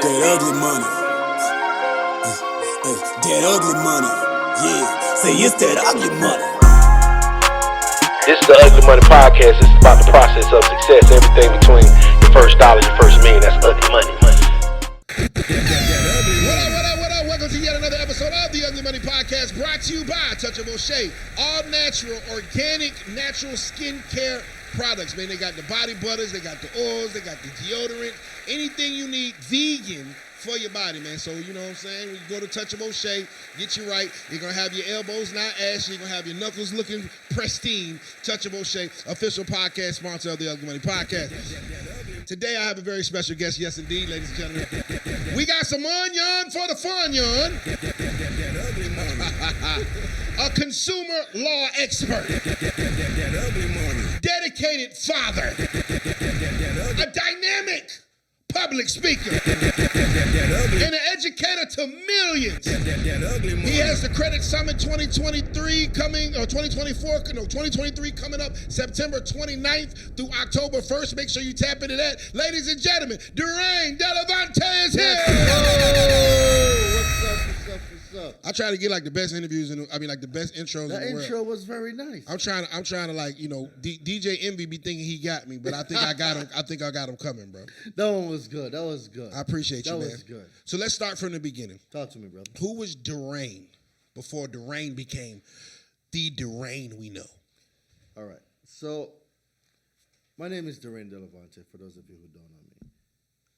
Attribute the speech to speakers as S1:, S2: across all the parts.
S1: That ugly money. That ugly money. Yeah. Say it's that ugly money.
S2: This is the Ugly Money Podcast. It's about the process of success. Everything between your first dollar, your first million. That's ugly money.
S3: What up? Welcome to yet another episode of the Ugly Money Podcast, brought to you by Touchable Shea. All natural, organic, natural skincare products, man. They got the body butters, they got the oils, they got the deodorant, anything you need vegan for your body, man. So, you know what I'm saying? When you go to Touchable Shea, get you right. You're going to have your elbows not ashy. You're going to have your knuckles looking pristine. Touchable Shea, official podcast sponsor of the Ugly Money Podcast. Today, I have a very special guest. Yes, indeed, ladies and gentlemen. We got some onion for the fun, yon. A consumer law expert. Dedicated father. A dynamic public speaker, and an educator to millions. He has the Credit Summit 2023 coming, or 2023 coming up September 29th through October 1st. Make sure you tap into that. Ladies and gentlemen, Daraine Delevante is here.
S4: What's up?
S3: I try to get like the best interviews, like the best intros in the world.
S4: That intro was very nice.
S3: I'm trying to like, DJ Envy be thinking he got me, but I think I got him. I think I got him coming, bro.
S4: That one was good.
S3: I appreciate you, man.
S4: That was good.
S3: So let's start from the beginning.
S4: Talk to me, brother.
S3: Who was Daraine before Daraine became the Daraine we know?
S4: All right. So my name is Daraine Delevante, for those of you who don't know me.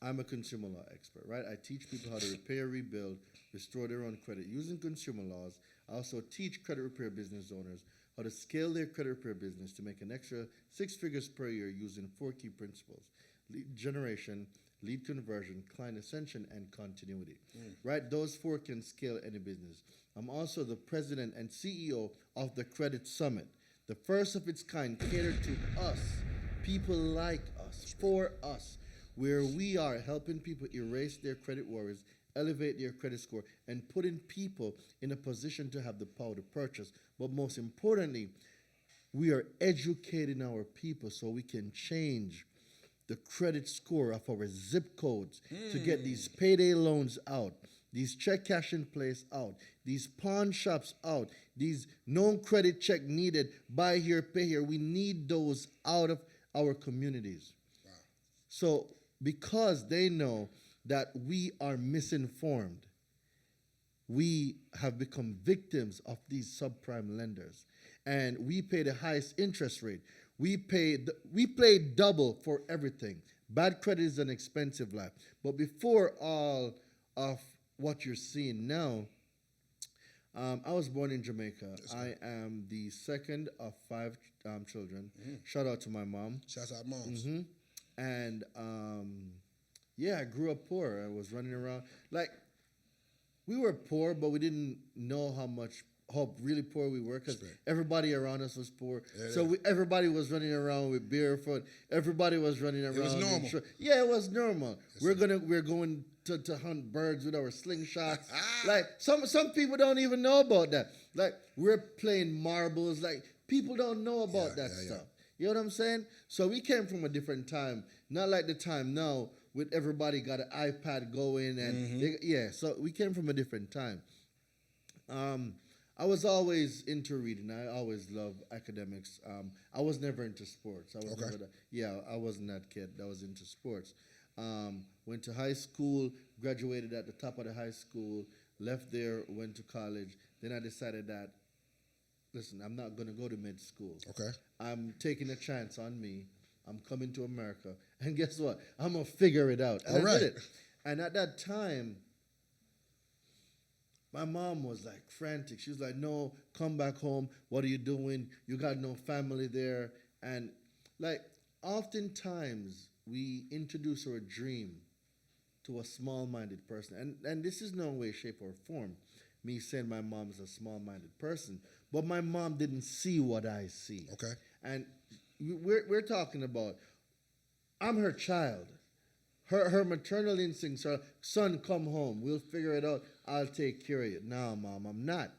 S4: I'm a consumer law expert, right? I teach people how to repair, rebuild, restore their own credit using consumer laws. I also teach credit repair business owners how to scale their credit repair business to make an extra 6 figures per year using 4 key principles: lead generation, lead conversion, client ascension, and continuity. Right? Those 4 can scale any business. I'm also the president and CEO of the Credit Summit, the first of its kind catered to us, people like us, for us, where we are helping people erase their credit worries, elevate their credit score, and putting people in a position to have the power to purchase. But most importantly, we are educating our people so we can change the credit score of our zip codes to get these payday loans out, these check cash in place out, these pawn shops out, these no credit check needed, buy here, pay here. We need those out of our communities. Wow. So because they know that we are misinformed, we have become victims of these subprime lenders, and we pay the highest interest rate. We play double for everything. Bad credit is an expensive life. But before all of what you're seeing now, I was born in Jamaica. I am the second of 5 children. Shout out to my mom.
S3: Shouts out moms.
S4: And I grew up poor. I was running around. Like, we were poor, but we didn't know how really poor we were, because everybody around us was poor. Everybody was running around with barefoot. Everybody was running around. It was
S3: normal.
S4: It was normal. We're going to hunt birds with our slingshots. Like, some people don't even know about that. Like, we're playing marbles. Like, people don't know about that stuff. You know what I'm saying? So we came from a different time, not like the time now with everybody got an iPad going and so we came from a different time. I was always into reading. I always loved academics. I was never into sports. I wasn't that kid that was into sports. Went to high school, graduated at the top of the high school, left there, went to college. Then I decided that, listen, I'm not going to go to med school.
S3: Okay.
S4: I'm taking a chance on me. I'm coming to America. And guess what? I'm going to figure it out. And I did it. And at that time, my mom was like frantic. She was like, no, come back home. What are you doing? You got no family there. And like, oftentimes we introduce our dream to a small-minded person. And this is no way, shape, or form me saying my mom is a small-minded person. But my mom didn't see what I see.
S3: Okay.
S4: And we're talking about, I'm her child. Her maternal instincts are, son, come home. We'll figure it out. I'll take care of you. No, Mom, I'm not.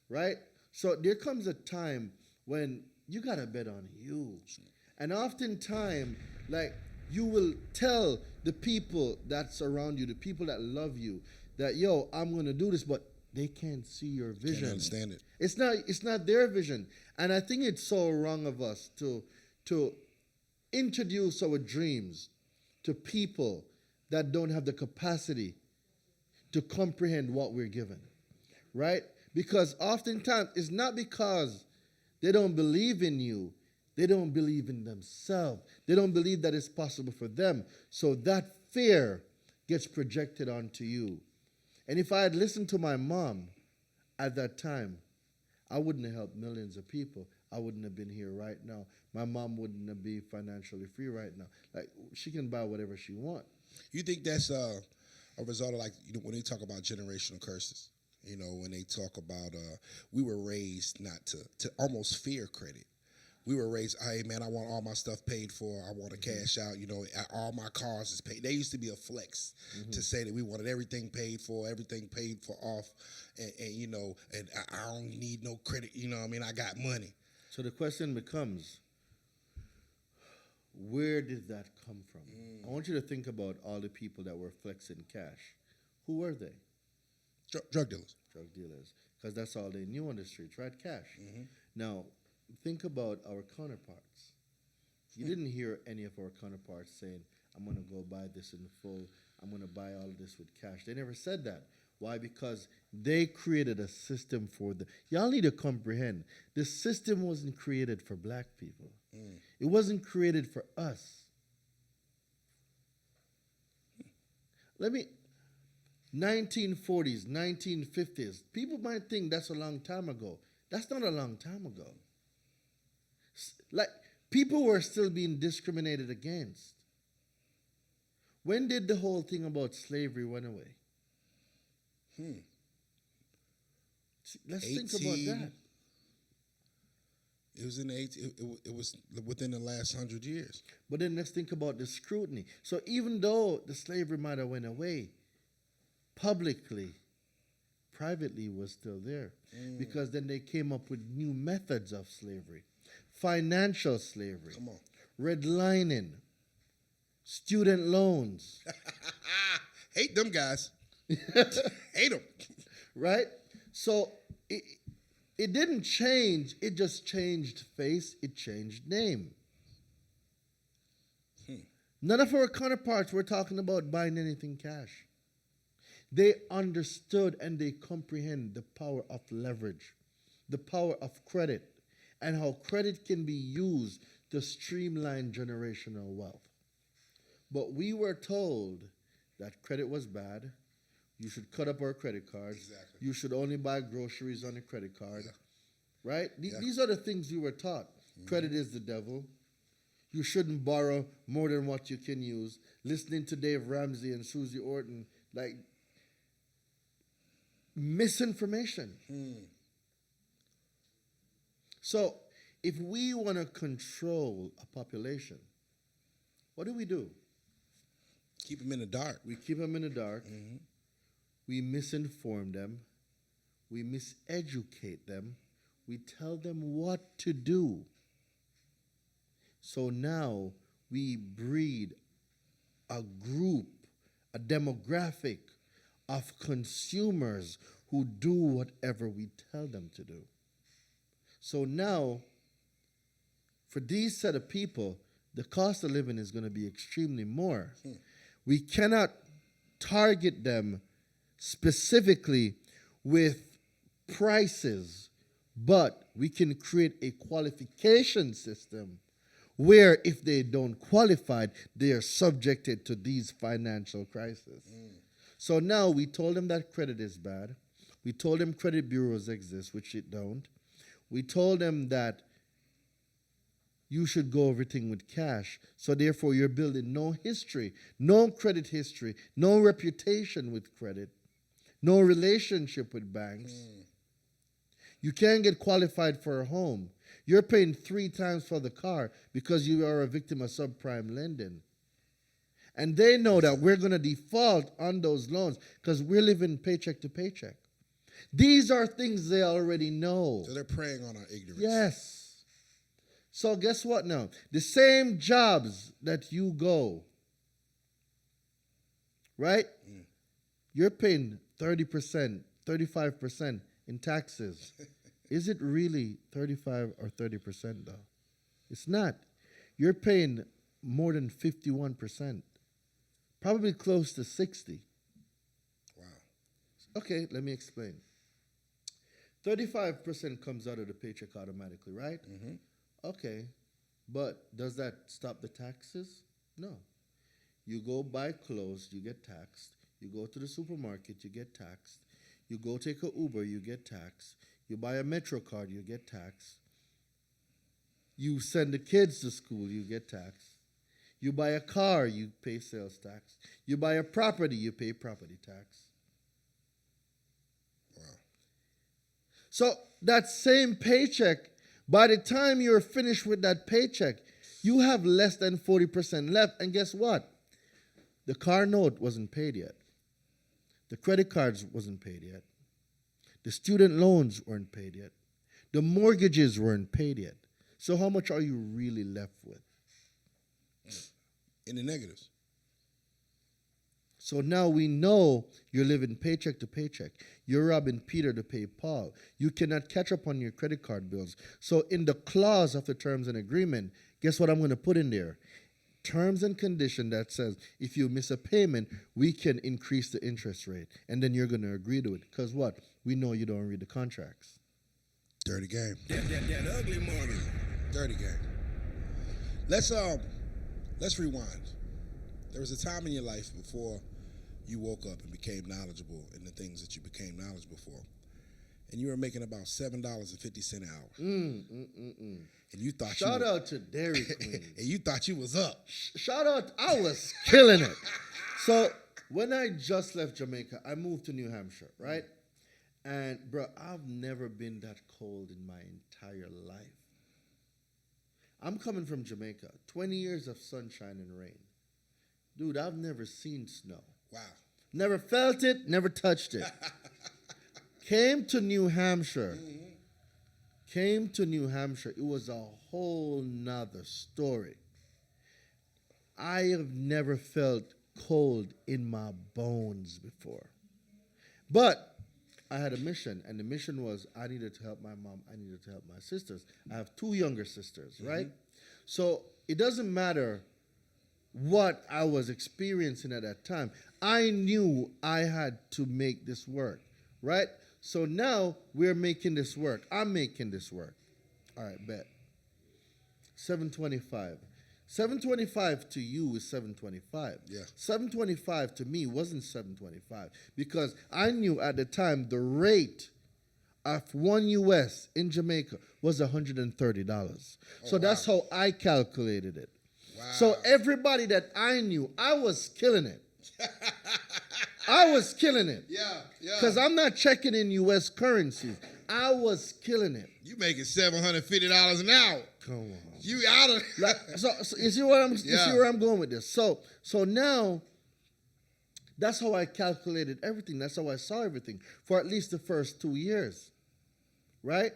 S4: Right? So there comes a time when you got to bet on you. And oftentimes, like, You will tell the people that's around you, the people that love you, that yo, I'm gonna do this, but they can't see your vision.
S5: Can't understand it.
S4: It's not their vision. And I think it's so wrong of us to introduce our dreams to people that don't have the capacity to comprehend what we're given. Right? Because oftentimes it's not because they don't believe in you, they don't believe in themselves. They don't believe that it's possible for them. So that fear gets projected onto you. And if I had listened to my mom at that time, I wouldn't have helped millions of people. I wouldn't have been here right now. My mom wouldn't have been financially free right now. Like, she can buy whatever she wants.
S5: You think that's a result of, like, when they talk about generational curses? When they talk about we were raised not to almost fear credit. We were raised, hey, man, I want all my stuff paid for. I want to cash out. All my cars is paid. There used to be a flex to say that we wanted everything paid for off, and I don't need no credit. I got money.
S4: So the question becomes, where did that come from? I want you to think about all the people that were flexing cash. Who were they?
S5: Drug dealers.
S4: Drug dealers. Because that's all they knew on the streets, right? Cash. Now, think about our counterparts. You didn't hear any of our counterparts saying, I'm going to go buy this in full. I'm going to buy all of this with cash. They never said that. Why? Because they created a system for the... Y'all need to comprehend. The system wasn't created for black people. It wasn't created for us. 1940s, 1950s. People might think that's a long time ago. That's not a long time ago. Like, people were still being discriminated against. When did the whole thing about slavery went away? Let's think about that.
S5: It was in it was within the last 100 years.
S4: But then let's think about the scrutiny. So even though the slavery might have went away, publicly, privately was still there. Because then they came up with new methods of slavery. Financial slavery.
S5: Come on.
S4: Redlining. Student loans.
S5: Hate them guys. Hate them.
S4: Right? So it didn't change. It just changed face. It changed name. None of our counterparts were talking about buying anything cash. They understood and they comprehend the power of leverage, the power of credit, and how credit can be used to streamline generational wealth. But we were told that credit was bad. You should cut up our credit cards.
S5: Exactly.
S4: You should only buy groceries on a credit card. Yeah. Right? These are the things we were taught. Credit is the devil. You shouldn't borrow more than what you can use. Listening to Dave Ramsey and Susie Orton, like, misinformation. So, if we want to control a population, what do?
S5: Keep them in the dark.
S4: We keep them in the dark. We misinform them. We miseducate them. We tell them what to do. So now we breed a group, a demographic of consumers who do whatever we tell them to do. So now, for these set of people, the cost of living is going to be extremely more. We cannot target them specifically with prices, but we can create a qualification system where if they don't qualify, they are subjected to these financial crises. So now we told them that credit is bad. We told them credit bureaus exist, which it don't. We told them that you should go everything with cash. So therefore you're building no history, no credit history, no reputation with credit, no relationship with banks. You can't get qualified for a home. You're paying 3 times for the car because you are a victim of subprime lending. And they know that we're going to default on those loans because we're living paycheck to paycheck. These are things they already know.
S5: So they're preying on our ignorance.
S4: Yes. So guess what now? The same jobs that you go, right? You're paying 30%, 35% in taxes. Is it really 35 or 30% though? It's not. You're paying more than 51%, probably close to 60.
S5: Wow.
S4: Okay, let me explain. 35% comes out of the paycheck automatically, right?
S5: Mm-hmm.
S4: Okay, but does that stop the taxes? No. You go buy clothes, you get taxed. You go to the supermarket, you get taxed. You go take a Uber, you get taxed. You buy a Metro card, you get taxed. You send the kids to school, you get taxed. You buy a car, you pay sales tax. You buy a property, you pay property tax.
S5: Wow.
S4: So that same paycheck, by the time you're finished with that paycheck, you have less than 40% left. And guess what? The car note wasn't paid yet. The credit cards wasn't paid yet. The student loans weren't paid yet. The mortgages weren't paid yet. So how much are you really left with?
S5: In the negatives.
S4: So now we know you're living paycheck to paycheck. You're robbing Peter to pay Paul. You cannot catch up on your credit card bills. So in the clause of the terms and agreement, guess what I'm going to put in there? Terms and condition that says if you miss a payment, we can increase the interest rate. And then you're going to agree to it. Because what? We know you don't read the contracts.
S5: Dirty game.
S1: That ugly money.
S5: Dirty game. Let's rewind. There was a time in your life before you woke up and became knowledgeable in the things that you became knowledgeable for. And you were making about $7.50 an hour. And you thought
S4: Shout out to Dairy Queen.
S5: and you thought you was up.
S4: Shout out, I was killing it. So when I just left Jamaica, I moved to New Hampshire, right? And bro, I've never been that cold in my entire life. I'm coming from Jamaica, 20 years of sunshine and rain. Dude, I've never seen snow.
S5: Wow.
S4: Never felt it, never touched it. Came to New Hampshire. Came to New Hampshire. It was a whole nother story. I have never felt cold in my bones before. But I had a mission, and the mission was I needed to help my mom. I needed to help my sisters. I have two younger sisters, right? So it doesn't matter what I was experiencing at that time. I knew I had to make this work, right? So now we're making this work. I'm making this work. All right, bet. 725. 725 to you is 725.
S5: Yeah.
S4: 725 to me wasn't 725 because I knew at the time the rate of $1 US in Jamaica was $130. So that's how I calculated it.
S5: Wow.
S4: So everybody that I knew, I was killing it. I was killing it.
S5: Yeah.
S4: Because I'm not checking in US currency. I was killing it.
S5: You making $750 an hour.
S4: Come on.
S5: You out of
S4: So you see what you see where I'm going with this. So now that's how I calculated everything. That's how I saw everything for at least the first 2 years. Right?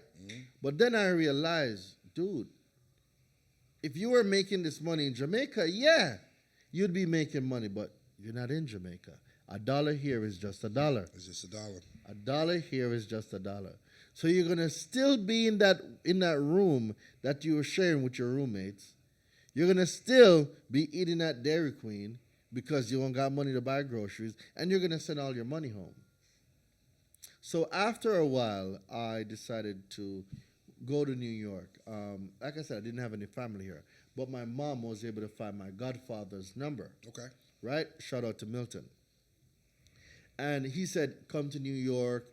S4: But then I realized, dude, if you were making this money in Jamaica, yeah, you'd be making money, but you're not in Jamaica. $1 here is just $1.
S5: It's just $1.
S4: $1 here is just $1. So you're gonna still be in that room that you were sharing with your roommates. You're gonna still be eating at Dairy Queen because you don't got money to buy groceries, and you're gonna send all your money home. So after a while, I decided to go to New York. Like I said, I didn't have any family here, but my mom was able to find my godfather's number.
S5: Okay.
S4: Right? Shout out to Milton. And he said, come to New York.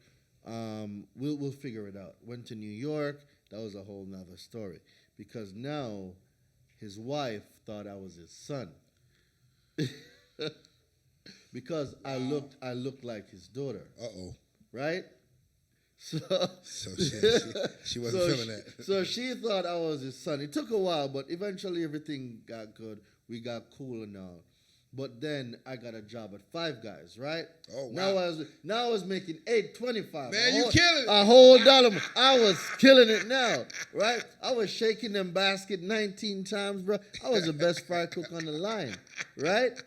S4: We'll figure it out. Went to New York. That was a whole nother story. Because now his wife thought I was his son. Because I looked like his daughter.
S5: Uh-oh.
S4: Right? So
S5: she wasn't feeling that.
S4: So she thought I was his son. It took a while, but eventually everything got good. We got cool and all. But then I got a job at Five Guys, right?
S5: Oh, wow.
S4: Now I was making $8.25.
S3: Man, you killing it.
S4: A whole dollar. I was killing it now, right? I was shaking them basket 19 times, bro. I was the best fry cook on the line, right?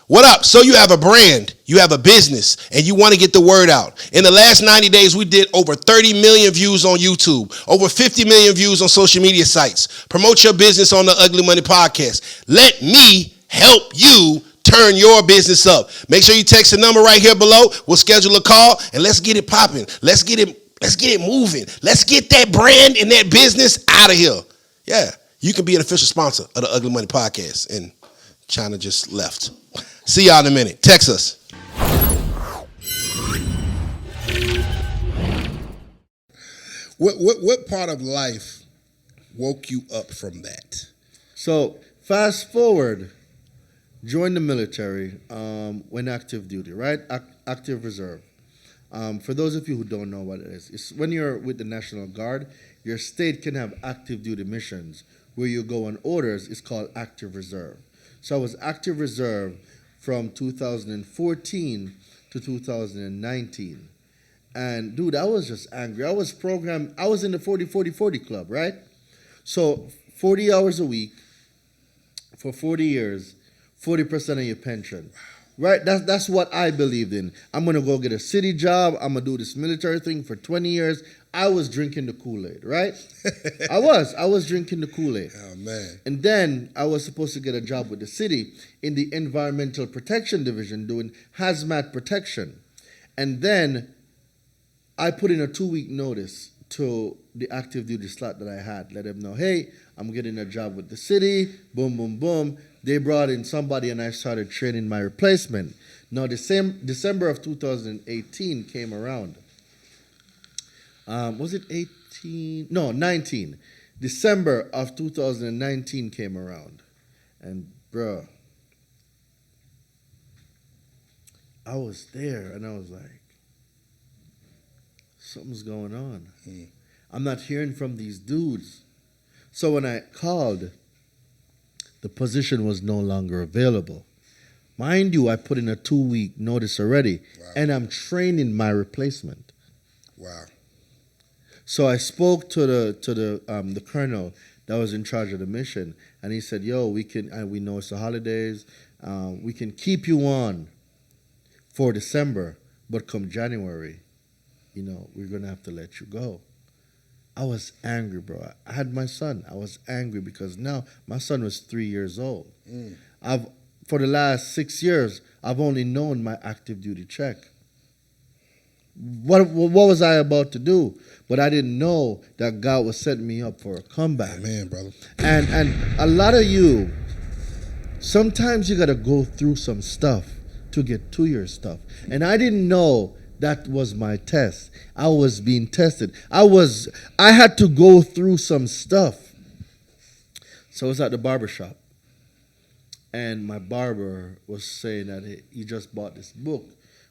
S2: What up? So you have a brand, you have a business, and you want to get the word out. In the last 90 days, we did over 30 million views on YouTube, over 50 million views on social media sites. Promote your business on the Ugly Money Podcast. Let me help you turn your business up. Make sure you text the number right here below. We'll schedule a call and let's get it popping. Let's get it moving. Let's get that brand and that business out of here. Yeah, you can be an official sponsor of the Ugly Money Podcast. And China just left. See y'all in a minute. Text us.
S5: What part of life woke you up from that?
S4: So fast forward, joined the military, went active duty, right? Active reserve. For those of you who don't know what it is, it's when you're with the National Guard, your state can have active duty missions where you go on orders. It's called active reserve. So I was active reserve from 2014 to 2019. And dude, I was just angry. I was programmed, I was in the 40-40-40 club, right? So 40 hours a week for 40 years, 40% of your pension. Right? That's what I believed in. I'm going to go get a city job. I'm going to do this military thing for 20 years. I was drinking the Kool-Aid, right? I was drinking the Kool-Aid.
S5: Oh, man.
S4: And then I was supposed to get a job with the city in the Environmental Protection Division doing hazmat protection. And then I put in a 2-week notice to the active duty slot that I had. Let them know, hey, I'm getting a job with the city. Boom, boom, boom. They brought in somebody and I started training my replacement. Now, December of 2018 came around. Was it 18? No, 19. December of 2019 came around. And, bruh, I was there and I was like, something's going on. I'm not hearing from these dudes. So when I called, the position was no longer available. Mind you, I put in a 2-week notice already, wow. And I'm training my replacement.
S5: Wow.
S4: So I spoke to the colonel that was in charge of the mission, and he said, "Yo, we know it's the holidays. We can keep you on for December, but come January, we're gonna have to let you go." I was angry, bro. I had my son. I was angry because now my son was 3 years old. For the last 6 years, I've only known my active duty check. What was I about to do? But I didn't know that God was setting me up for a comeback.
S5: Amen, brother.
S4: And a lot of you, sometimes you got to go through some stuff to get to your stuff. And I didn't know that was my test. I was being tested. I had to go through some stuff. So I was at the barber shop. And my barber was saying that he just bought this book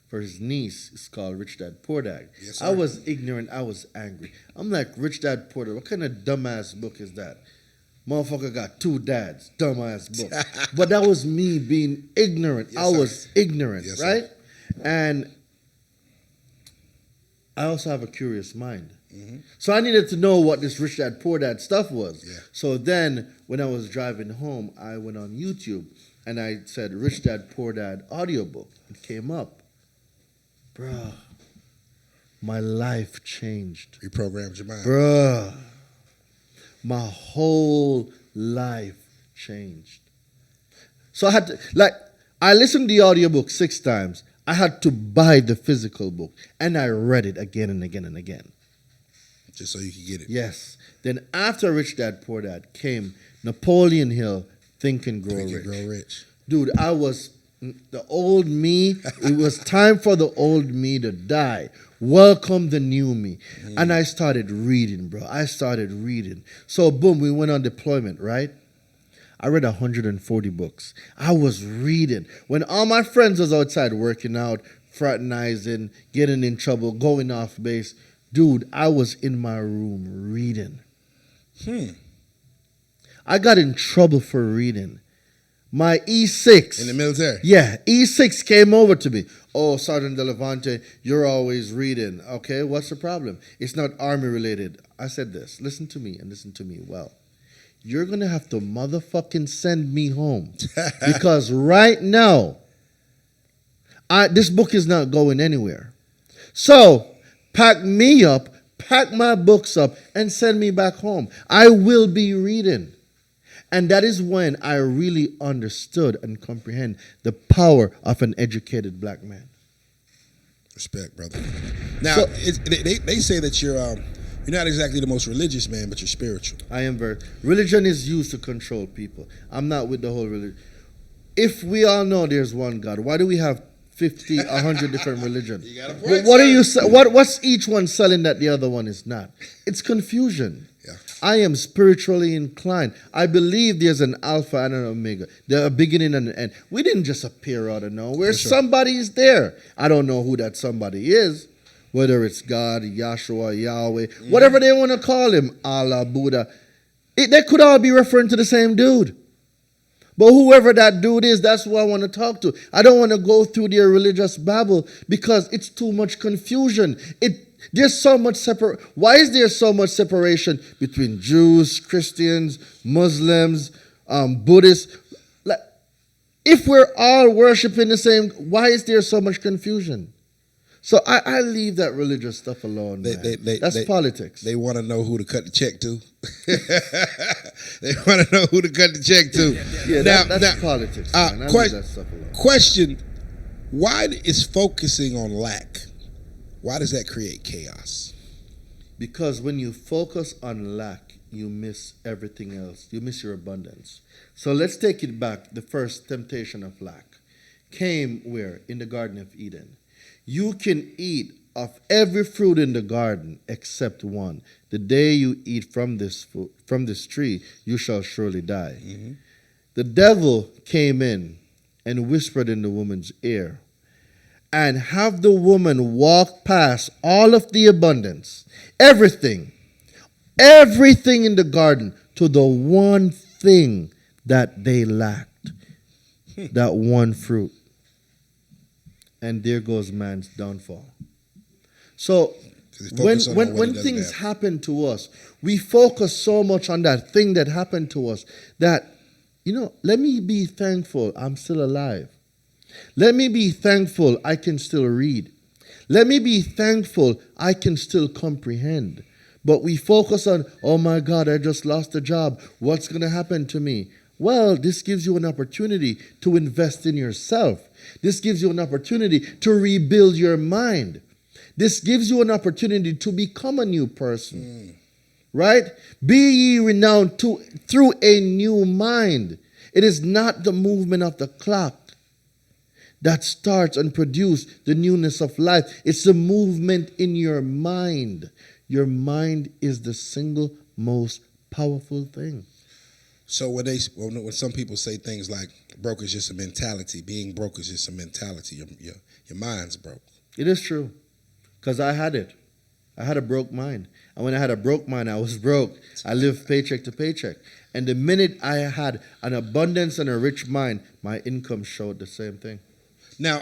S4: for his niece. It's called Rich Dad Poor Dad.
S5: Yes, sir.
S4: I was ignorant. I was angry. I'm like, Rich Dad Poor Dad, what kind of dumbass book is that? Motherfucker got 2 dads. Dumbass book. But that was me being ignorant.
S5: Yes,
S4: I
S5: sir.
S4: was ignorant,
S5: Yes,
S4: right?
S5: sir.
S4: And I also have a curious mind. So I needed to know what this Rich Dad Poor Dad stuff was.
S5: Yeah.
S4: So then when I was driving home, I went on YouTube and I said Rich Dad Poor Dad audiobook. It came up. Bruh, my life changed.
S5: Reprogrammed your mind.
S4: Bruh, my whole life changed. So I had to, I listened to the audiobook 6 times. I had to buy the physical book, and I read it again and again and again.
S5: Just so you could get it.
S4: Yes. Then after Rich Dad Poor Dad came Napoleon Hill, Think and Grow Rich.
S5: Grow Rich.
S4: Dude, I was the old me. It was time for the old me to die. Welcome the new me. And I started reading, bro. I started reading. So boom, we went on deployment, right? I read 140 books. I was reading. When all my friends was outside working out, fraternizing, getting in trouble, going off base, dude, I was in my room reading. I got in trouble for reading. My E6.
S5: In the military?
S4: Yeah, E6 came over to me. Oh, Sergeant Delevante, you're always reading. Okay, what's the problem? It's not army related. I said this. Listen to me and listen to me well. You're going to have to motherfucking send me home. Because right now, this book is not going anywhere. So, pack me up, pack my books up, and send me back home. I will be reading. And that is when I really understood and comprehend the power of an educated black man.
S5: Respect, brother. Now, they say that you're not exactly the most religious man, but you're spiritual.
S4: I am very. Religion is used to control people. I'm not with the whole religion. If we all know there's one God, why do we have 50, 100 different religions?
S5: You got a point,
S4: What are you? What's each one selling that the other one is not? It's confusion.
S5: Yeah.
S4: I am spiritually inclined. I believe there's an alpha and an omega, the beginning and the end. We didn't just appear out of nowhere.
S5: Sure.
S4: Somebody's there. I don't know who that somebody is, whether it's God, Yahshua, Yahweh, whatever they want to call him, Allah, Buddha. They could all be referring to the same dude. But whoever that dude is, that's who I want to talk to. I don't want to go through their religious babble because it's too much confusion. There's so much Why is there so much separation between Jews, Christians, Muslims, Buddhists? Like, if we're all worshiping the same, why is there so much confusion? So I leave that religious stuff alone. That's politics.
S5: They want to know who to cut the check to. They want to know who to cut the check to.
S4: Yeah, that's politics. Man. I leave that stuff alone.
S5: Question: why is focusing on lack? Why does that create chaos?
S4: Because when you focus on lack, you miss everything else. You miss your abundance. So let's take it back. The first temptation of lack came where? In the Garden of Eden. You can eat of every fruit in the garden except one. The day you eat from this tree, you shall surely die. Mm-hmm. The devil came in and whispered in the woman's ear, and have the woman walk past all of the abundance, everything in the garden, to the one thing that they lacked, that one fruit. And there goes man's downfall. So when things happen to us, we focus so much on that thing that happened to us that, let me be thankful I'm still alive. Let me be thankful I can still read. Let me be thankful I can still comprehend. But we focus on, oh my God, I just lost a job. What's going to happen to me? Well, this gives you an opportunity to invest in yourself. This gives you an opportunity to rebuild your mind. This gives you an opportunity to become a new person. Right? Be ye renowned through a new mind. It is not the movement of the clock that starts and produces the newness of life. It's the movement in your mind. Your mind is the single most powerful thing.
S5: So when some people say things like broke is just a mentality, being broke is just a mentality, your mind's broke.
S4: It is true, because I had it. I had a broke mind. And when I had a broke mind, I was broke. I lived paycheck to paycheck. And the minute I had an abundance and a rich mind, my income showed the same thing.
S5: Now,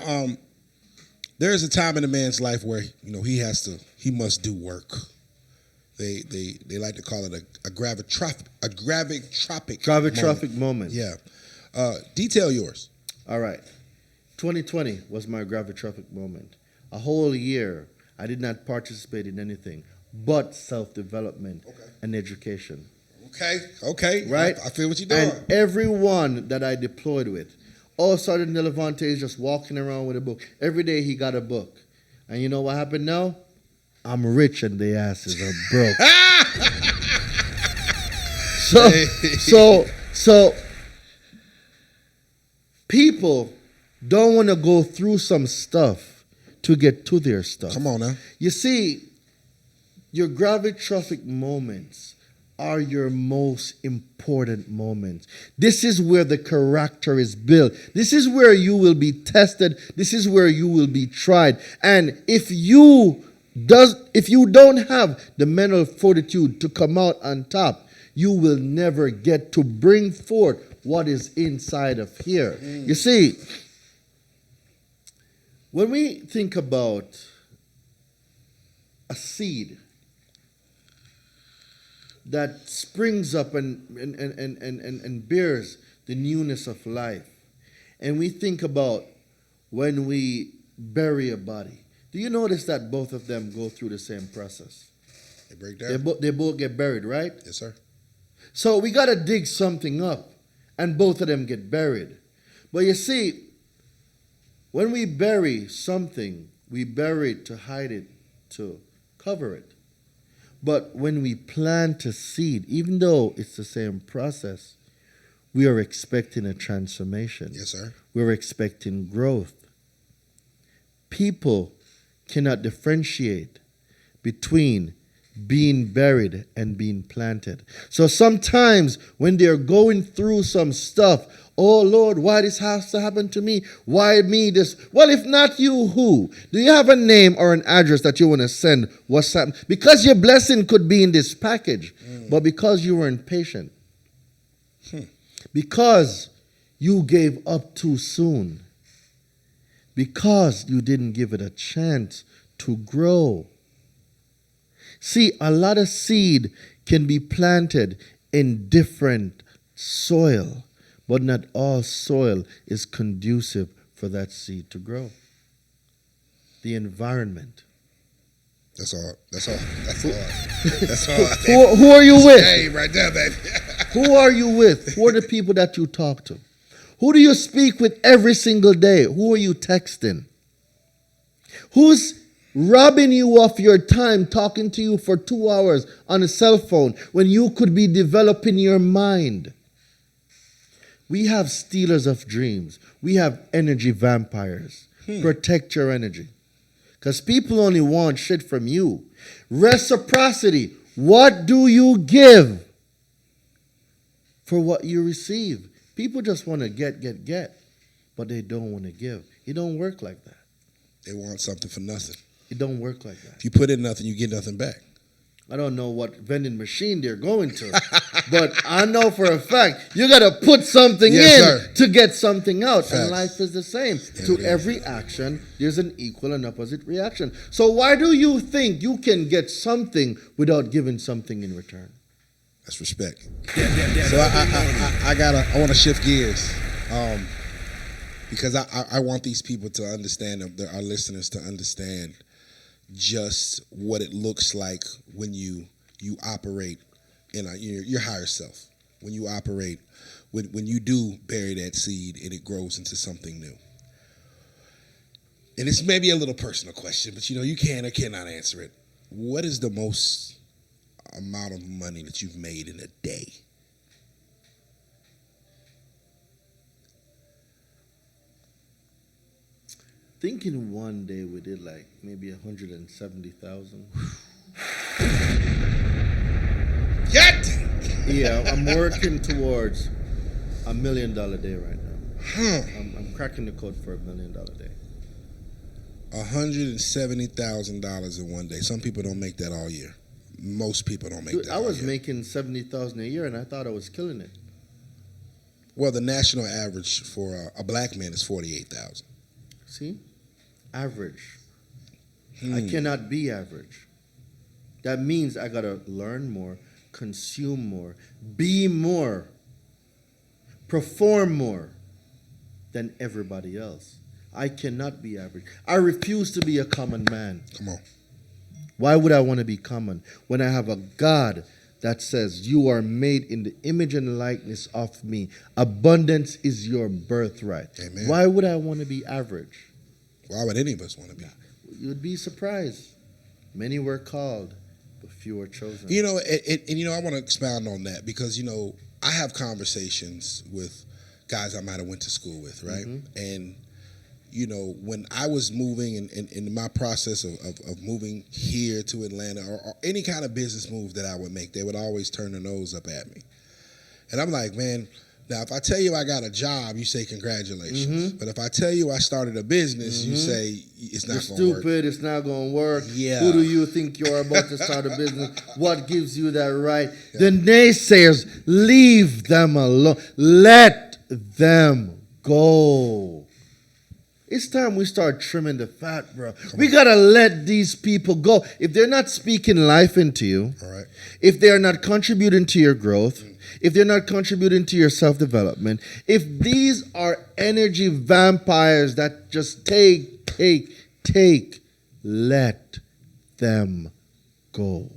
S5: there is a time in a man's life where he must do work. They like to call it a gravitropic
S4: moment.
S5: Yeah. Detail yours.
S4: All right. 2020 was my gravitropic moment. A whole year, I did not participate in anything but self-development and education.
S5: Okay.
S4: Right?
S5: I feel what you're doing.
S4: And everyone that I deployed with, Sergeant Delevante is just walking around with a book. Every day he got a book. And you know what happened now? I'm rich and the asses are broke. So people don't want to go through some stuff to get to their stuff.
S5: Come on now.
S4: You see, your gravitropic moments are your most important moments. This is where the character is built. This is where you will be tested. This is where you will be tried. And if you don't have the mental fortitude to come out on top, you will never get to bring forth what is inside of here. You see, when we think about a seed that springs up and bears the newness of life, and we think about when we bury a body, do you notice that both of them go through the same process?
S5: They break down.
S4: They both get buried, right?
S5: Yes, sir.
S4: So we got to dig something up, and both of them get buried. But you see, when we bury something, we bury it to hide it, to cover it. But when we plant a seed, even though it's the same process, we are expecting a transformation.
S5: Yes, sir.
S4: We're expecting growth. People cannot differentiate between being buried and being planted. So sometimes when they're going through some stuff, oh Lord, why this has to happen to me? Why me this? Well, if not you, who? Do you have a name or an address that you want to send? What's happening? Because your blessing could be in this package, but because you were impatient, because you gave up too soon, because you didn't give it a chance to grow. See, a lot of seed can be planted in different soil, but not all soil is conducive for that seed to grow. The environment.
S5: That's all. That's all. That's all. That's all.
S4: Who are you with?
S5: Hey, right there, baby.
S4: Who are you with? Who are the people that you talk to? Who do you speak with every single day? Who are you texting? Who's robbing you of your time talking to you for 2 hours on a cell phone when you could be developing your mind? We have stealers of dreams. We have energy vampires. Protect your energy. Because people only want shit from you. Reciprocity. What do you give for what you receive? People just want to get, but they don't want to give. It don't work like that.
S5: They want something for nothing.
S4: It don't work like that.
S5: If you put in nothing, you get nothing back.
S4: I don't know what vending machine they're going to, but I know for a fact you got to put something
S5: Yes,
S4: in to get something out.
S5: Facts.
S4: And life is the same. To every action, there's an equal and opposite reaction. So why do you think you can get something without giving something in return?
S5: That's respect. So I want to shift gears, because I want these people to understand, our listeners to understand just what it looks like when you operate in your higher self. When you operate, when you do bury that seed and it grows into something new. And it's maybe a little personal question, but you can or cannot answer it. What is the most amount of money that you've made in a day?
S4: Thinking one day we did like maybe 170,000. Yeah, I'm working towards $1 million day right now. I'm cracking the code for $1 million day.
S5: $170,000 in one day. Some people don't make that all year. Most people don't make that.
S4: I was
S5: all year.
S4: making 70,000 a year, and I thought I was killing it.
S5: Well, the national average for a black man is 48,000.
S4: See, average. I cannot be average. That means I gotta learn more, consume more, be more, perform more than everybody else. I cannot be average. I refuse to be a common man.
S5: Come on.
S4: Why would I want to be common when I have a God that says you are made in the image and likeness of me? Abundance is your birthright.
S5: Amen.
S4: Why would I want to be average?
S5: Why would any of us want to be?
S4: You would be surprised. Many were called, but few were chosen.
S5: And I want to expound on that because, I have conversations with guys I might have went to school with, right? Mm-hmm. And, when I was moving and in my process of moving here to Atlanta or any kind of business move that I would make, they would always turn their nose up at me. And I'm like, man, Now, if I tell you I got a job, you say congratulations. But if I tell you I started a business, you say it's not going to work.
S4: Stupid. It's not going to work.
S5: Yeah.
S4: Who do you think you're about to start a business? What gives you that right? The naysayers, leave them alone. Let them go. It's time we start trimming the fat, bro. We got to let these people go. If they're not speaking life into you,
S5: All right.
S4: if they're not contributing to your growth, if they're not contributing to your self-development, if these are energy vampires that just take, let them go.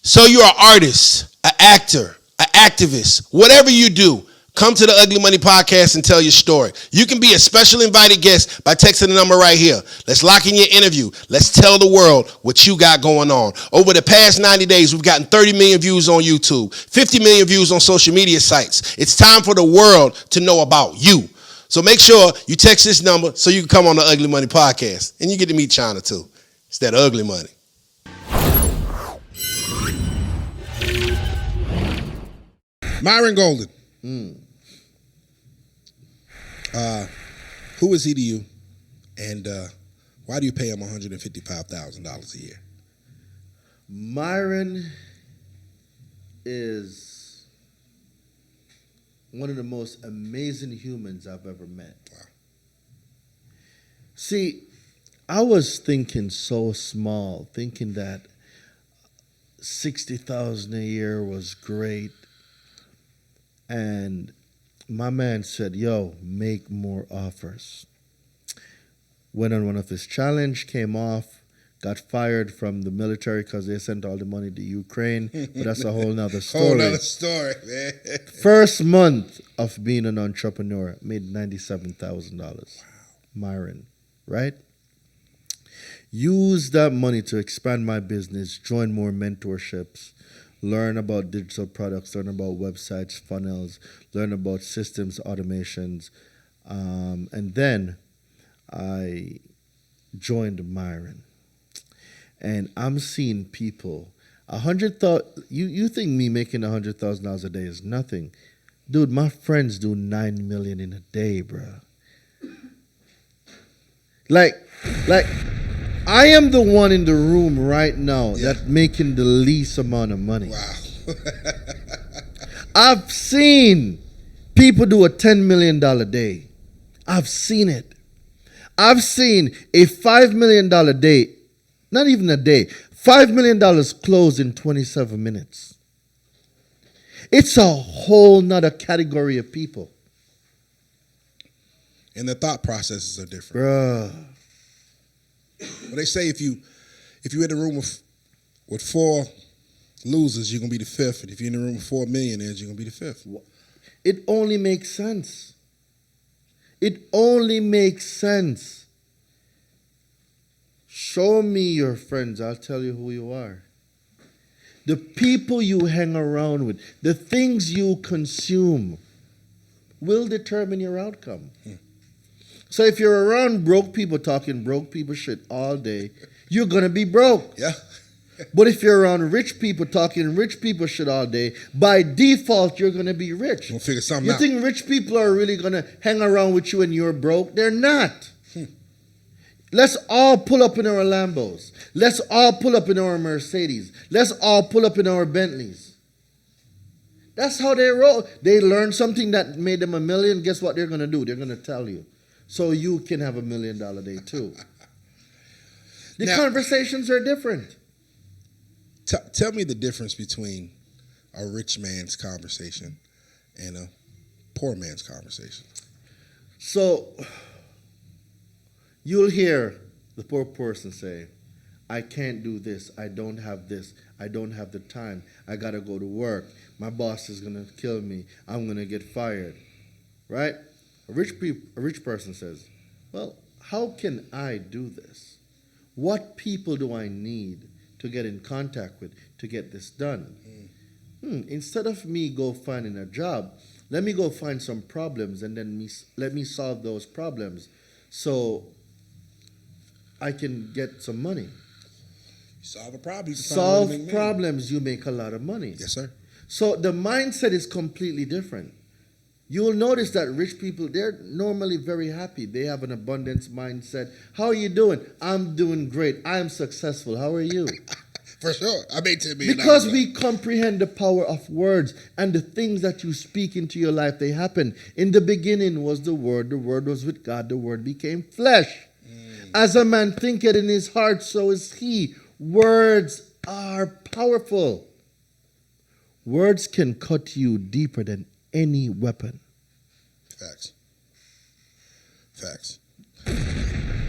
S2: So you're an artist, an actor, an activist, whatever you do, come to the Ugly Money Podcast and tell your story. You can be a special invited guest by texting the number right here. Let's lock in your interview. Let's tell the world what you got going on. Over the past 90 days, we've gotten 30 million views on YouTube, 50 million views on social media sites. It's time for the world to know about you. So make sure you text this number so you can come on the Ugly Money Podcast. And you get to meet China too. It's that ugly money.
S5: Myron Golden. Who is he to you? And why do you pay him $155,000 a year?
S4: Myron is one of the most amazing humans I've ever met.
S5: Wow.
S4: See, I was thinking so small, thinking that 60,000 a year was great. And my man said, yo, make more offers. Went on one of his challenge, came off, got fired from the military because they sent all the money to Ukraine. But that's a whole nother story.
S5: Whole nother story, man.
S4: First month of being an entrepreneur, made $97,000. Wow. Myron, right? Use that money to expand my business, join more mentorships, learn about digital products, learn about websites, funnels, learn about systems, automations. And then I joined Myron. And I'm seeing people, you think me making $100,000 a day is nothing. Dude, my friends do $9 million in a day, bro. Like, I am the one in the room right now that's making the least amount of money.
S5: Wow.
S4: I've seen people do a $10 million day. I've seen it. I've seen a $5 million day, not even a day, $5 million close in 27 minutes. It's a whole nother category of people.
S5: And the thought processes are different.
S4: Bruh.
S5: Well, they say if you're in a room with four losers, you're going to be the fifth. And if you're in a room with 4 millionaires, you're going to be the fifth.
S4: It only makes sense. It only makes sense. Show me your friends. I'll tell you who you are. The people you hang around with, the things you consume will determine your outcome. So if you're around broke people talking broke people shit all day, you're going to be broke.
S5: Yeah.
S4: But if you're around rich people talking rich people shit all day, by default, you're going to be rich.
S5: We'll figure something
S4: You
S5: out.
S4: think rich people are really going to hang around with you and you're broke? They're not. Let's all pull up in our Lambos. Let's all pull up in our Mercedes. Let's all pull up in our Bentleys. That's how they roll. They learn something that made them $1 million. Guess what they're going to do? They're going to tell you. So you can have $1 million day too. The conversations are different.
S5: Tell me the difference between a rich man's conversation and a poor man's conversation.
S4: So you'll hear the poor person say, I can't do this. I don't have this. I don't have the time. I got to go to work. My boss is going to kill me. I'm going to get fired. Right? A rich person says, well, how can I do this? What people do I need to get in contact with to get this done? Instead of me go finding a job, let me go find some problems and then let me solve those problems so I can get some money.
S5: Solve a problem.
S4: Solve problems, you make a lot of money.
S5: Yes, sir.
S4: So the mindset is completely different. You'll notice that rich people, they're normally very happy. They have an abundance mindset. How are you doing? I'm doing great. I'm successful. How are you?
S5: For sure. I made $10 million.
S4: Because we comprehend the power of words and the things that you speak into your life, they happen. In the beginning was the Word was with God, the Word became flesh. As a man thinketh in his heart, so is he. Words are powerful. Words can cut you deeper than any weapon.
S5: Facts.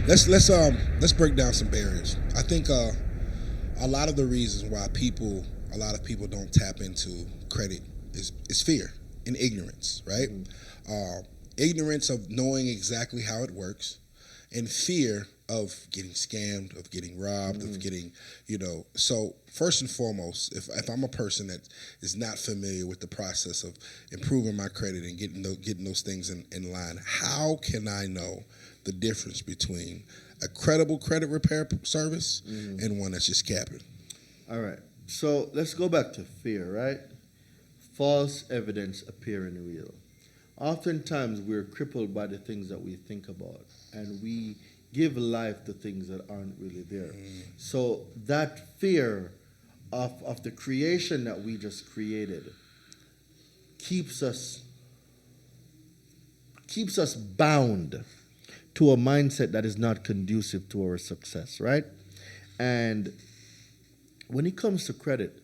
S5: Let's break down some barriers. I think a lot of the reasons why a lot of people don't tap into credit is fear and ignorance, right? Ignorance of knowing exactly how it works, and fear of getting scammed, of getting robbed, of getting, So first and foremost, if I'm a person that is not familiar with the process of improving my credit and getting those things in line, how can I know the difference between a credible credit repair service and one that's just capping?
S4: All right. So let's go back to fear, right? False evidence appearing real. Oftentimes we're crippled by the things that we think about, and we give life to things that aren't really there. So that fear of the creation that we just created keeps us bound to a mindset that is not conducive to our success, right? And when it comes to credit,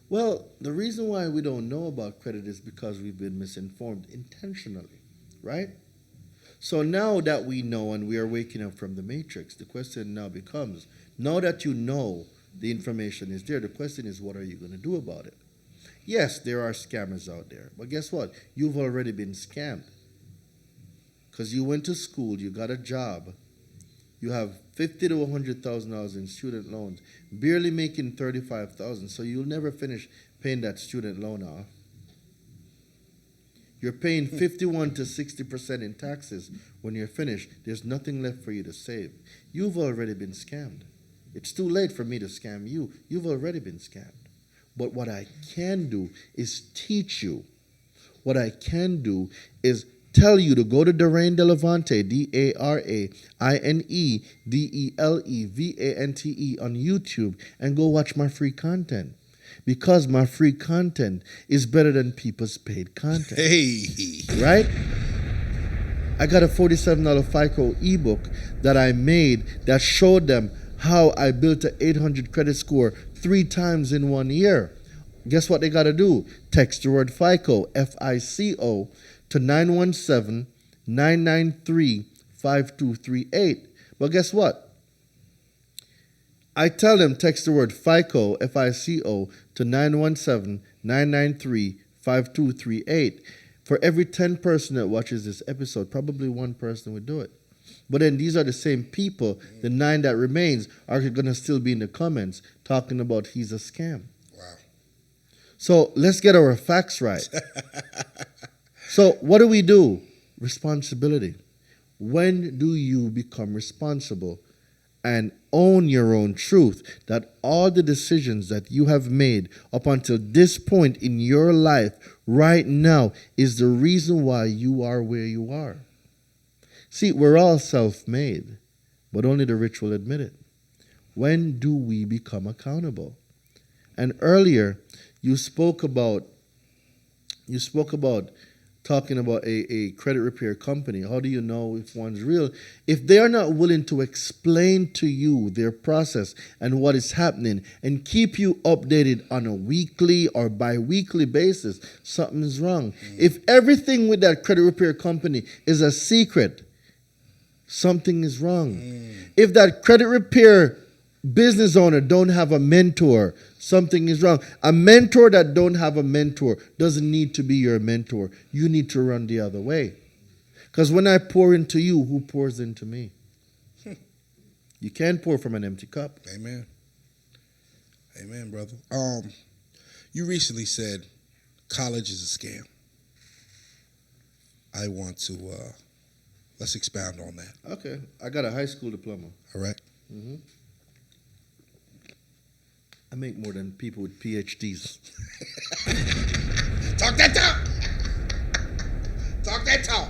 S4: well, the reason why we don't know about credit is because we've been misinformed intentionally, right? So now that we know and we are waking up from the matrix, the question now becomes, now that you know the information is there, the question is, what are you going to do about it? Yes, there are scammers out there, but guess what? You've already been scammed. Because you went to school, you got a job, you have $50,000 to $100,000 in student loans, barely making $35,000, so you'll never finish paying that student loan off. You're paying 51 to 60% in taxes. When you're finished, there's nothing left for you to save. You've already been scammed. It's too late for me to scam you. You've already been scammed. But what I can do is teach you. What I can do is tell you to go to Daraine Delevante, DaraineDelevante on YouTube and go watch my free content. Because my free content is better than people's paid content.
S5: Hey.
S4: Right? I got a $47 FICO ebook that I made that showed them how I built an 800 credit score 3 times in 1 year. Guess what they got to do? Text the word FICO, FICO, to 917-993-5238. But guess what? I tell them text the word FICO, FICO, to 917-993-5238. For every 10 person that watches this episode, probably 1 person would do it. But then these are the same people, the 9 that remains, are going to still be in the comments talking about he's a scam.
S5: Wow.
S4: So let's get our facts right. So what do? Responsibility. When do you become responsible and own your own truth that all the decisions that you have made up until this point in your life right now is the reason why you are where you are? See, we're all self-made, but only the rich will admit it. When do we become accountable? And earlier, you spoke about talking about a credit repair company. How do you know if one's real? If they are not willing to explain to you their process and what is happening and keep you updated on a weekly or bi-weekly basis, something's wrong. If everything with that credit repair company is a secret, something is wrong. If that credit repair business owner don't have a mentor, something is wrong. A mentor that don't have a mentor doesn't need to be your mentor. You need to run the other way. Because when I pour into you, who pours into me? You can't pour from an empty cup.
S5: Amen. Amen, brother. You recently said college is a scam. I want to let's expound on that.
S4: Okay. I got a high school diploma.
S5: All right.
S4: I make more than people with PhDs.
S5: Talk that talk. Talk that talk.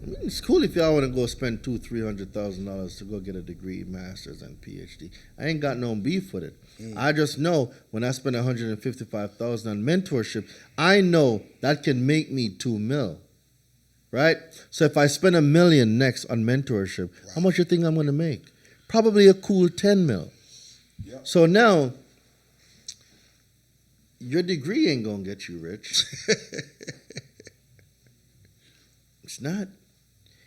S4: I mean, it's cool if y'all want to go spend $200,000-$300,000 to go get a degree, master's, and PhD. I ain't got no beef with it. I just know when I spend $155,000 on mentorship, I know that can make me $2 million, right? So if I spend $1 million next on mentorship, how much you think I'm going to make? Probably a cool $10 million. Yep. So now, your degree ain't going to get you rich. It's not.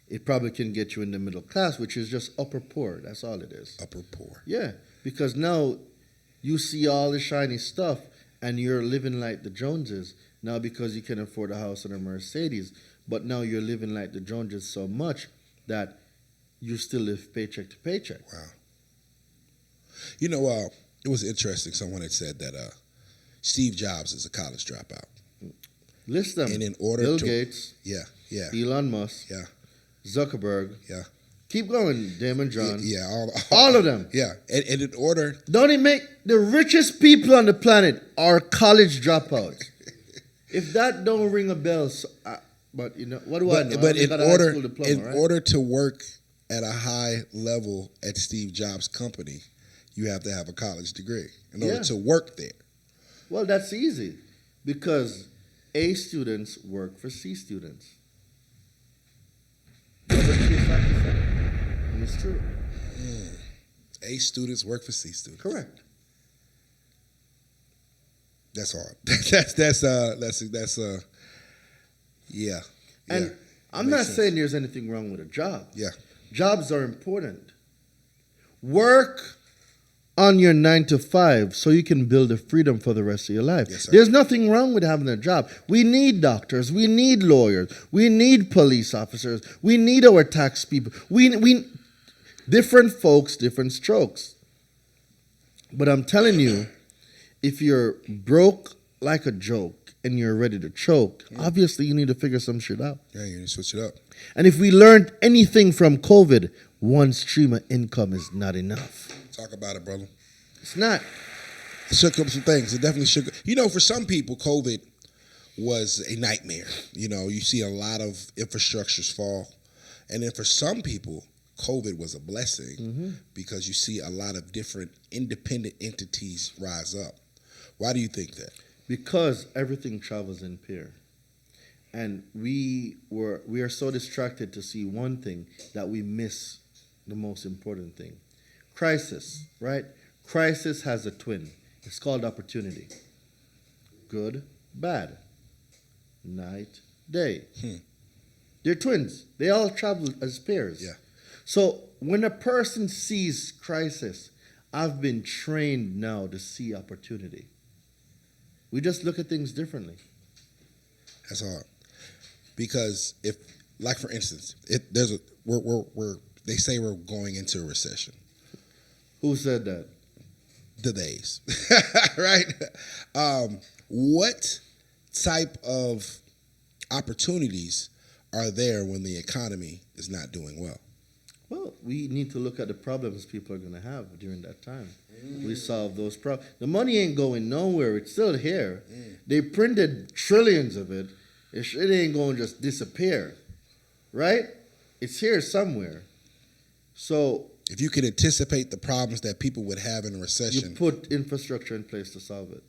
S4: It probably can get you in the middle class, which is just upper poor. That's all it is.
S5: Upper poor.
S4: Yeah, because now you see all the shiny stuff and you're living like the Joneses. Now because you can afford a house and a Mercedes, but now you're living like the Joneses so much that you still live paycheck to paycheck.
S5: Wow. You know, it was interesting. Someone had said that Steve Jobs is a college dropout.
S4: List them.
S5: And in order
S4: Bill
S5: to...
S4: Gates.
S5: Yeah.
S4: Elon Musk.
S5: Yeah.
S4: Zuckerberg.
S5: Yeah.
S4: Keep going, Damon John.
S5: Yeah,
S4: all of them.
S5: Yeah. And in order...
S4: Don't it make the richest people on the planet are college dropouts? If that don't ring a bell, but you know, what do I know?
S5: But in
S4: diploma,
S5: order to work at a high level at Steve Jobs' company, you have to have a college degree in order to work there.
S4: Well, that's easy because A students work for C students. And it's true.
S5: A students work for C students.
S4: Correct.
S5: That's hard. That's yeah.
S4: And I'm not saying there's anything wrong with a job.
S5: Yeah.
S4: Jobs are important. Work on your 9 to 5 so you can build a freedom for the rest of your life.
S5: Yes, sir.
S4: There's nothing wrong with having a job. We need doctors. We need lawyers. We need police officers. We need our tax people. We different folks, different strokes. But I'm telling you, if you're broke like a joke and you're ready to choke, obviously you need to figure some shit out.
S5: Yeah, you need to switch it up.
S4: And if we learned anything from COVID, one stream of income is not enough.
S5: Talk about it, brother.
S4: It's not.
S5: It shook up some things. It definitely shook. You know, for some people, COVID was a nightmare. You know, you see a lot of infrastructures fall. And then for some people, COVID was a blessing because you see a lot of different independent entities rise up. Why do you think that? Because
S4: everything travels in pair. And we are so distracted to see one thing that we miss the most important thing. Crisis, right? Crisis has a twin. It's called opportunity. Good, bad. Night, day. They're twins. They all travel as pairs.
S5: Yeah.
S4: So when a person sees crisis, I've been trained now to see opportunity. We just look at things differently.
S5: That's hard. Because if, like for instance, they say we're going into a recession.
S4: Who said that?
S5: The days, right? What type of opportunities are there when the economy is not doing well?
S4: Well, we need to look at the problems people are going to have during that time. We solve those problems. The money ain't going nowhere. It's still here. They printed trillions of it. It ain't going to just disappear, right? It's here somewhere. So
S5: if you could anticipate the problems that people would have in a recession,
S4: you put infrastructure in place to solve it.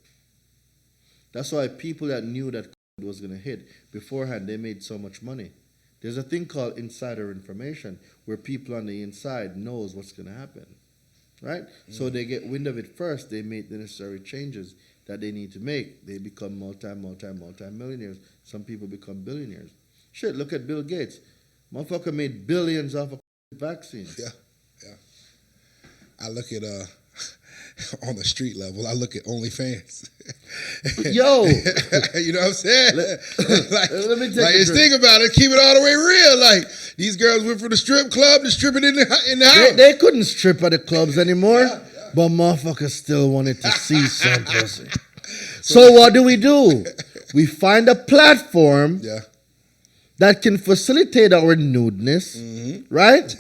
S4: That's why people that knew that COVID was going to hit beforehand, they made so much money. There's a thing called insider information where people on the inside knows what's going to happen, right? So they get wind of it first. They make the necessary changes that they need to make. They become multi-millionaires. Some people become billionaires. Shit, look at Bill Gates. Motherfucker made billions off a vaccine.
S5: Yeah. I look at on the street level, I look at OnlyFans.
S4: Yo,
S5: you know what I'm saying?
S4: Let me
S5: just think about it. Keep it all the way real. Like these girls went from the strip club to stripping in the house.
S4: They couldn't strip at the clubs anymore, but motherfuckers still wanted to see some pussy. So what do? We find a platform that can facilitate our nudeness right?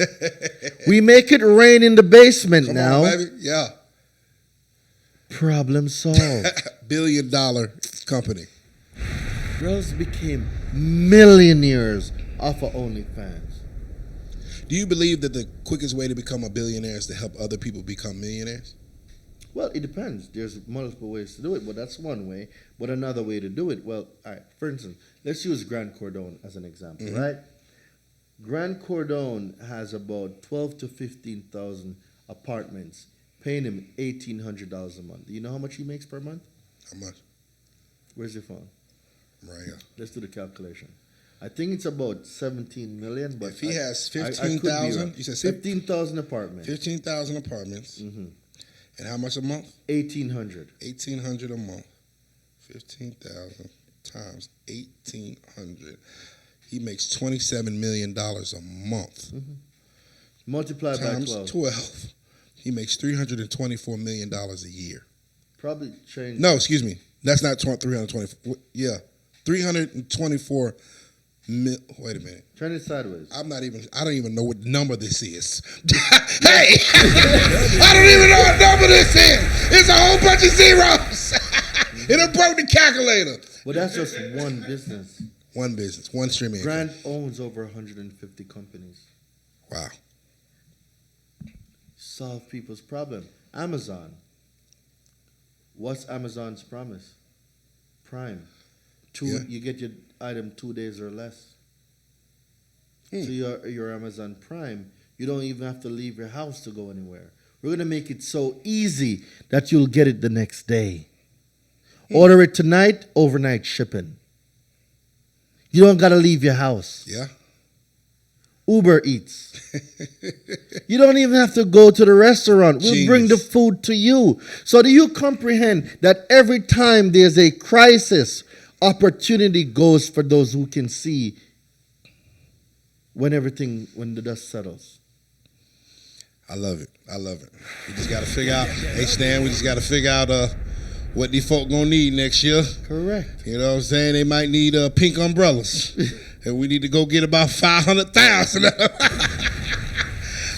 S4: We make it rain in the basement
S5: Come
S4: now.
S5: on, baby. Yeah.
S4: Problem solved.
S5: $1 billion company.
S4: Girls became millionaires off of OnlyFans.
S5: Do you believe that the quickest way to become a billionaire is to help other people become millionaires?
S4: Well, it depends. There's multiple ways to do it, but that's one way. But another way to do it, well, all right, for instance, let's use Grant Cardone as an example, right? Grant Cardone has about 12 to 15,000 apartments, paying him $1,800 a month. Do you know how much he makes per month?
S5: How much?
S4: Where's your phone?
S5: Right here.
S4: Let's do the calculation. I think it's about 17 million, but
S5: If he has
S4: I could be
S5: 15,000,
S4: wrong.
S5: you said
S4: 15,000 apartments.
S5: 15,000 apartments. And how much a month?
S4: 1,800.
S5: 1,800 a month. 15,000 times 1,800. He makes $27 million a month.
S4: Multiply by
S5: Times
S4: 12.
S5: 12. He makes $324 million a year.
S4: Probably change.
S5: No, excuse me. That's not 324. Yeah. 324 mil. Wait a minute.
S4: Turn it sideways.
S5: I don't even know what number this is. Hey! I don't even know what number this is. It's a whole bunch of zeros. It broke the calculator.
S4: Well, that's just one business.
S5: One business, one stream income.
S4: Grant owns over 150 companies.
S5: Wow.
S4: Solve people's problem. Amazon. What's Amazon's promise? Prime.
S5: Yeah.
S4: You get your item 2 days or less. So your Amazon Prime, you don't even have to leave your house to go anywhere. We're gonna make it so easy that you'll get it the next day. Order it tonight, overnight shipping. You don't gotta leave your house.
S5: Yeah.
S4: Uber Eats. You don't even have to go to the restaurant. We'll bring the food to you. So do you comprehend that every time there's a crisis, opportunity goes for those who can see when the dust settles?
S5: I love it. I love it. We just got to figure out, hey Stan, we just got to figure out what these folk going to need next year.
S4: Correct.
S5: You know what I'm saying? They might need pink umbrellas. And we need to go get about 500,000.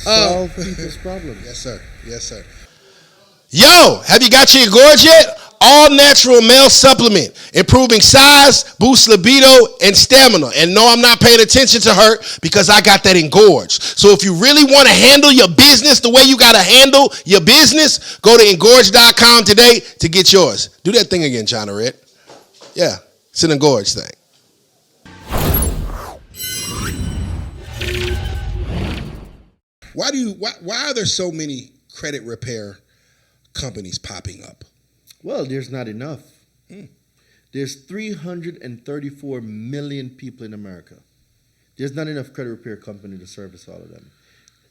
S4: Solve people's problems.
S5: Yes, sir. Yes, sir.
S2: Yo, have you got your Engorge yet? All natural male supplement, improving size, boosts libido and stamina. And no, I'm not paying attention to her because I got that Engorge. So if you really want to handle your business the way you got to handle your business, go to engorge.com today to get yours. Do that thing again, China Red. Yeah, it's an Engorge thing.
S5: Why are there so many credit repair companies popping up?
S4: Well, there's not enough. There's 334 million people in America. There's not enough credit repair company to service all of them.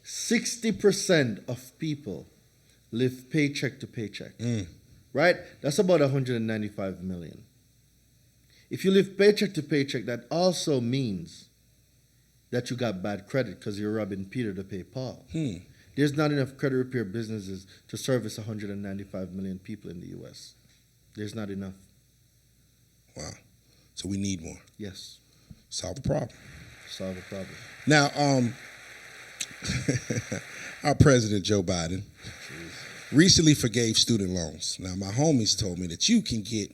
S4: 60% of people live paycheck to paycheck. Right? That's about 195 million. If you live paycheck to paycheck, that also means that you got bad credit because you're robbing Peter to pay Paul. There's not enough credit repair businesses to service 195 million people in the U.S. There's not enough.
S5: Wow. So we need more.
S4: Yes.
S5: Solve the problem.
S4: Solve the problem.
S5: Now, our president, Joe Biden, recently forgave student loans. Now, my homies told me that you can get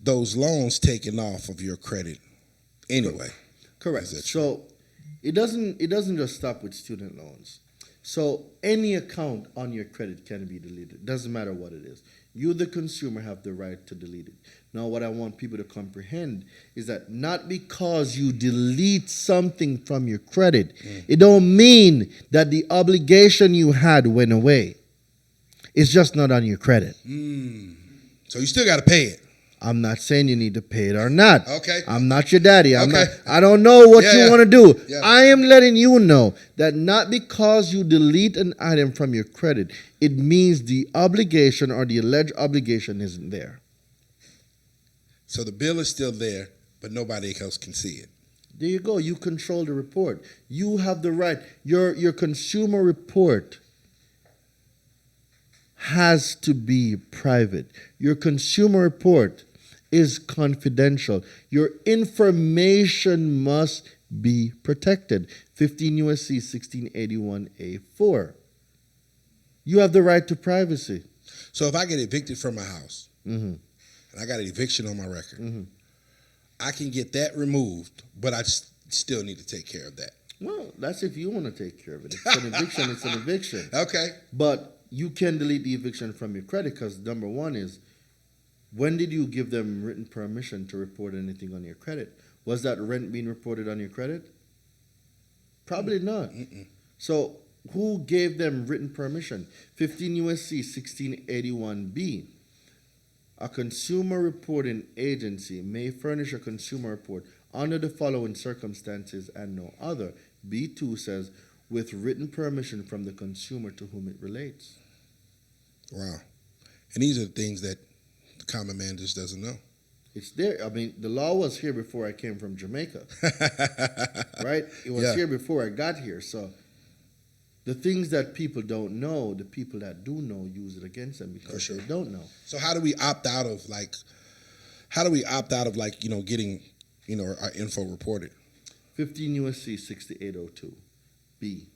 S5: those loans taken off of your credit anyway.
S4: Correct. So it doesn't just stop with student loans. So any account on your credit can be deleted. Doesn't matter what it is. You, the consumer, have the right to delete it. Now, what I want people to comprehend is that not because you delete something from your credit, it don't mean that the obligation you had went away. It's just not on your credit.
S5: So you still got to pay it.
S4: I'm not saying you need to pay it or not.
S5: Okay.
S4: I'm not your daddy.
S5: Okay.
S4: I don't know what you
S5: Yeah.
S4: want to do.
S5: Yeah.
S4: I am letting you know that not because you delete an item from your credit, it means the obligation or the alleged obligation isn't there.
S5: So the bill is still there, but nobody else can see it.
S4: There you go. You control the report. You have the right. Your consumer report has to be private. Your consumer report is confidential. Your information must be protected. 15 USC 1681A4. You have the right to privacy.
S5: So if I get evicted from my house
S4: Mm-hmm.
S5: and I got an eviction on my record,
S4: Mm-hmm.
S5: I can get that removed, but I still need to take care of that.
S4: Well, that's if you want to take care of it. If it's an eviction, it's an eviction.
S5: Okay.
S4: But you can delete the eviction from your credit because number one is, when did you give them written permission to report anything on your credit? Was that rent being reported on your credit? Probably not.
S5: Mm-mm.
S4: So who gave them written permission? 15 USC 1681B. A consumer reporting agency may furnish a consumer report under the following circumstances and no other. B2 says, with written permission from the consumer to whom it relates.
S5: Wow. And these are the things that the common man just doesn't know.
S4: It's there. I mean, the law was here before I came from Jamaica, right? It was
S5: Yeah.
S4: here before I got here. So the things that people don't know, the people that do know use it against them because
S5: For sure.
S4: they don't know.
S5: So how do we opt out of getting, our info reported?
S4: 15 USC 6802 B.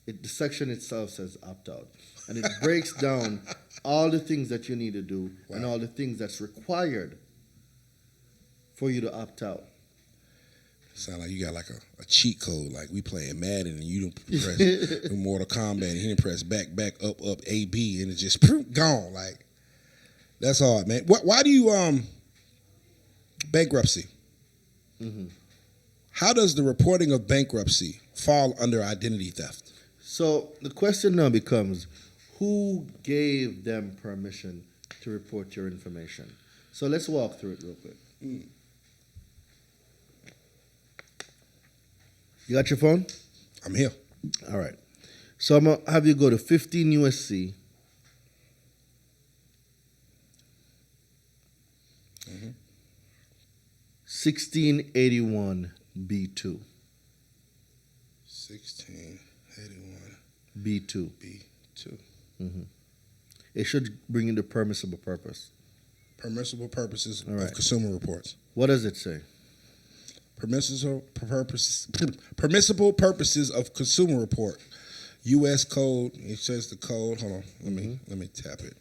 S4: The section itself says opt out. And it breaks down all the things that you need to do and
S5: Wow.
S4: all the things that's required for you to opt out.
S5: Sound like you got like a cheat code, like we playing Madden and you didn't press Mortal Kombat and he didn't press back, up, A, B, and it's just gone. Like, that's hard, man. Why do you bankruptcy?
S4: Mm-hmm.
S5: How does the reporting of bankruptcy fall under identity theft?
S4: So the question now becomes, who gave them permission to report your information? So let's walk through it real quick. You got your phone?
S5: I'm here.
S4: All right. So I'm going to have you go to 15 USC.
S5: Mm-hmm.
S4: 1681 B2.
S5: 1681
S4: B2.
S5: B2.
S4: It should bring in the permissible purpose.
S5: Permissible purposes
S4: All right.
S5: of consumer reports.
S4: What does it say?
S5: Permissible purposes of consumer report. U.S. code. It says the code. Hold on. Let me tap it.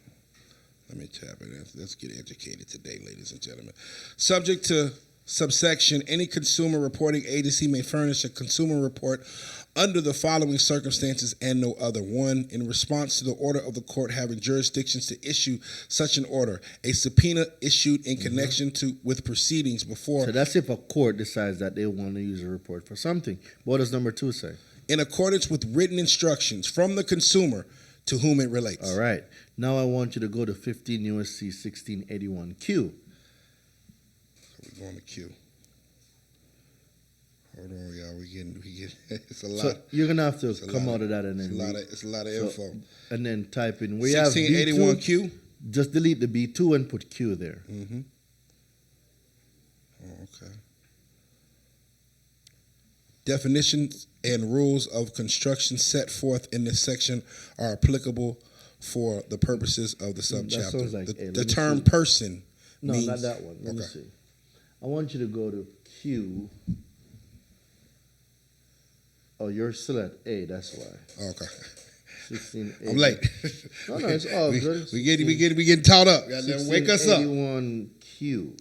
S5: Let's get educated today, ladies and gentlemen. Subject to subsection, any consumer reporting agency may furnish a consumer report under the following circumstances and no other. 1, in response to the order of the court having jurisdictions to issue such an order, a subpoena issued in connection with proceedings before.
S4: So that's if a court decides that they want to use a report for something. What does number 2 say?
S5: In accordance with written instructions from the consumer to whom it relates.
S4: All right. Now I want you to go to 15 USC 1681Q.
S5: We're going to Q. Hold on, y'all. We get. It's a lot.
S4: So you're gonna have to come out of that and then
S5: It's a lot of info.
S4: and then type in. We have
S5: 1681
S4: B2.
S5: Q.
S4: Just delete the B2 and put Q there.
S5: Mm-hmm. Oh, okay. Definitions and rules of construction set forth in this section are applicable for the purposes of the subchapter.
S4: sounds like A.
S5: The
S4: Let me
S5: term
S4: see.
S5: person
S4: No,
S5: means.
S4: not that one. Let me see. I want you to go to Q. Oh, you're still at A. That's why.
S5: Okay.
S4: 1681.
S5: I'm late.
S4: No, it's all
S5: we,
S4: good.
S5: We getting taught up. Goddamn, wake us up.
S4: 1681Q.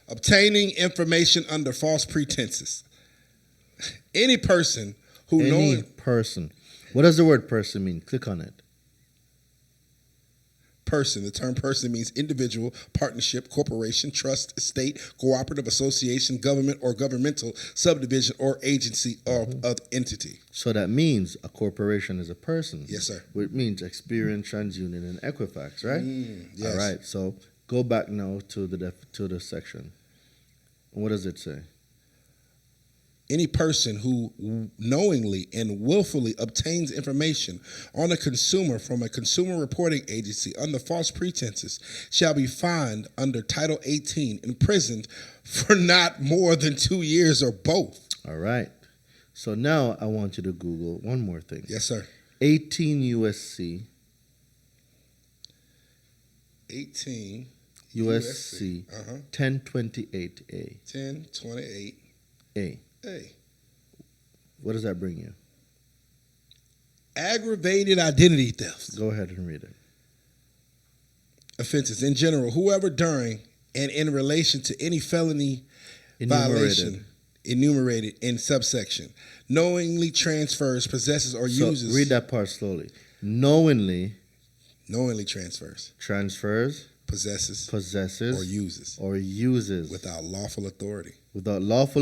S5: Obtaining information under false pretenses. Any person who
S4: Any
S5: knowing
S4: person. What does the word person mean? Click on it.
S5: person. The term person means individual, partnership, corporation, trust, estate, cooperative association, government or governmental subdivision or agency of entity.
S4: So that means a corporation is a person.
S5: Yes, sir.
S4: Which means Experian, TransUnion, and Equifax, right?
S5: Yes.
S4: All right. So go back now to the section. What does it say?
S5: Any person who knowingly and willfully obtains information on a consumer from a consumer reporting agency under false pretenses shall be fined under Title 18, imprisoned for not more than 2 years or both.
S4: All right. So now I want you to Google one more thing.
S5: Yes, sir.
S4: 18 USC
S5: 18
S4: USC 1028A.
S5: 1028A.
S4: What does that bring you?
S2: Aggravated identity theft.
S4: Go ahead and read it.
S2: Offenses in general, whoever during and in relation to any felony violation enumerated in subsection knowingly transfers, possesses, or uses.
S4: Read that part slowly. Knowingly
S2: transfers,
S4: possesses,
S2: or uses
S4: without
S2: lawful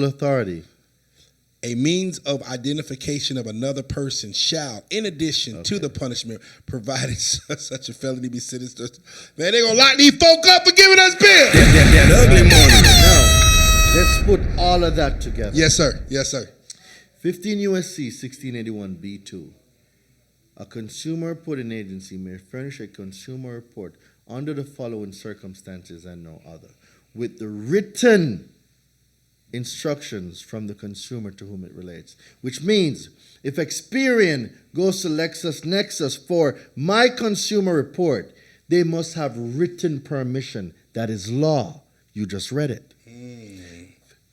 S2: authority. A means of identification of another person shall, in addition to the punishment, provided such a felony be sentenced. Man, they gonna lock these folk up for giving us beer.
S1: That ugly morning.
S4: Now, let's put all of that together.
S2: Yes, sir.
S4: 15 USC 1681 B2. A consumer reporting agency may furnish a consumer report under the following circumstances and no other, with the written instructions from the consumer to whom it relates. Which means if Experian goes to LexisNexis for my consumer report, they must have written permission. That is law. You just read it.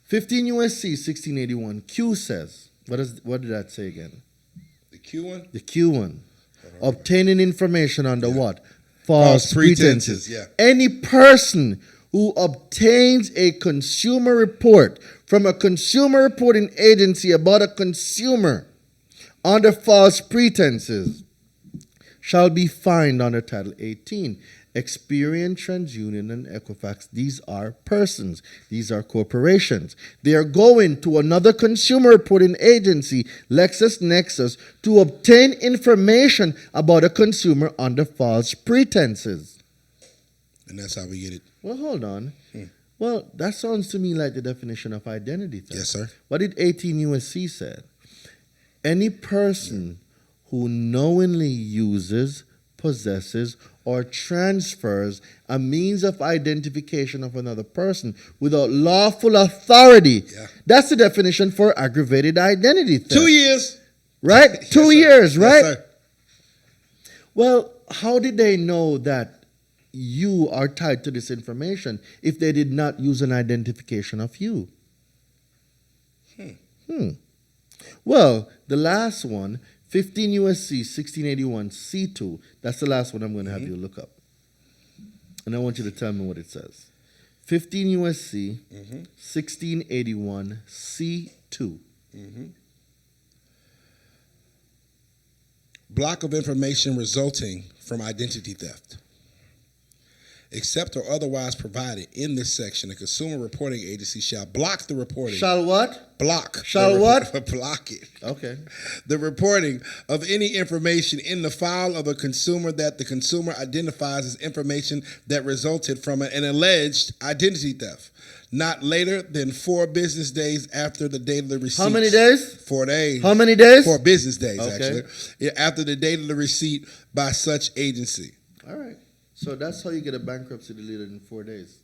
S4: 15 USC 1681 Q says, what did that say again?
S2: The Q one?
S4: The Q one. Obtaining information under what? False pretenses.
S2: Yeah.
S4: Any person who obtains a consumer report from a consumer reporting agency about a consumer under false pretenses shall be fined under Title 18. Experian, TransUnion, and Equifax, these are persons. These are corporations. They are going to another consumer reporting agency, LexisNexis, to obtain information about a consumer under false pretenses.
S2: And that's how we get it.
S4: Well, hold on. Well, that sounds to me like the definition of identity theft.
S2: Yes, sir.
S4: What did 18 USC say? Any person who knowingly uses, possesses, or transfers a means of identification of another person without lawful authority.
S2: Yeah.
S4: That's the definition for aggravated identity theft.
S2: 2 years.
S4: Right?
S2: Yes,
S4: 2 years, right?
S2: Yes, sir.
S4: Well, how did they know that you are tied to this information if they did not use an identification of you? Well, the last one, 15 USC 1681 C2, that's the last one I'm going to have you look up. And I want you to tell me what it says. 15 USC 1681 C2.
S2: Block of information resulting from identity theft. Except or otherwise provided in this section, a consumer reporting agency shall block the reporting.
S4: Shall what?
S2: Block.
S4: Shall what?
S2: Block it.
S4: Okay.
S2: The reporting of any information in the file of a consumer that the consumer identifies as information that resulted from an alleged identity theft, not later than 4 business days after the date of the receipt.
S4: How many days?
S2: 4 days.
S4: How many days?
S2: 4 business days,
S4: Okay.
S2: actually. Yeah, after the date of the receipt by such agency.
S4: All right. So that's how you get a bankruptcy deleted in 4 days.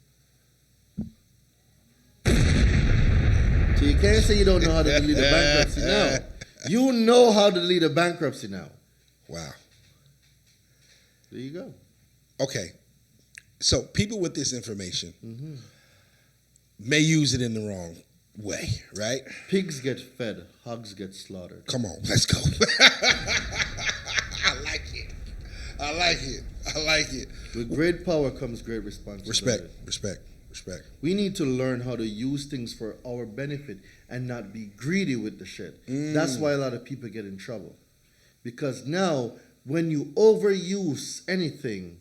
S4: So you can't say you don't know how to delete a bankruptcy now. You know how to delete a bankruptcy now.
S2: Wow.
S4: There you go.
S2: Okay. So people with this information may use it in the wrong way, right?
S4: Pigs get fed, hogs get slaughtered.
S2: Come on, let's go. I like it. I like it.
S4: With great power comes great responsibility.
S2: Respect.
S4: We need to learn how to use things for our benefit and not be greedy with the shit. That's why a lot of people get in trouble. Because now, when you overuse anything,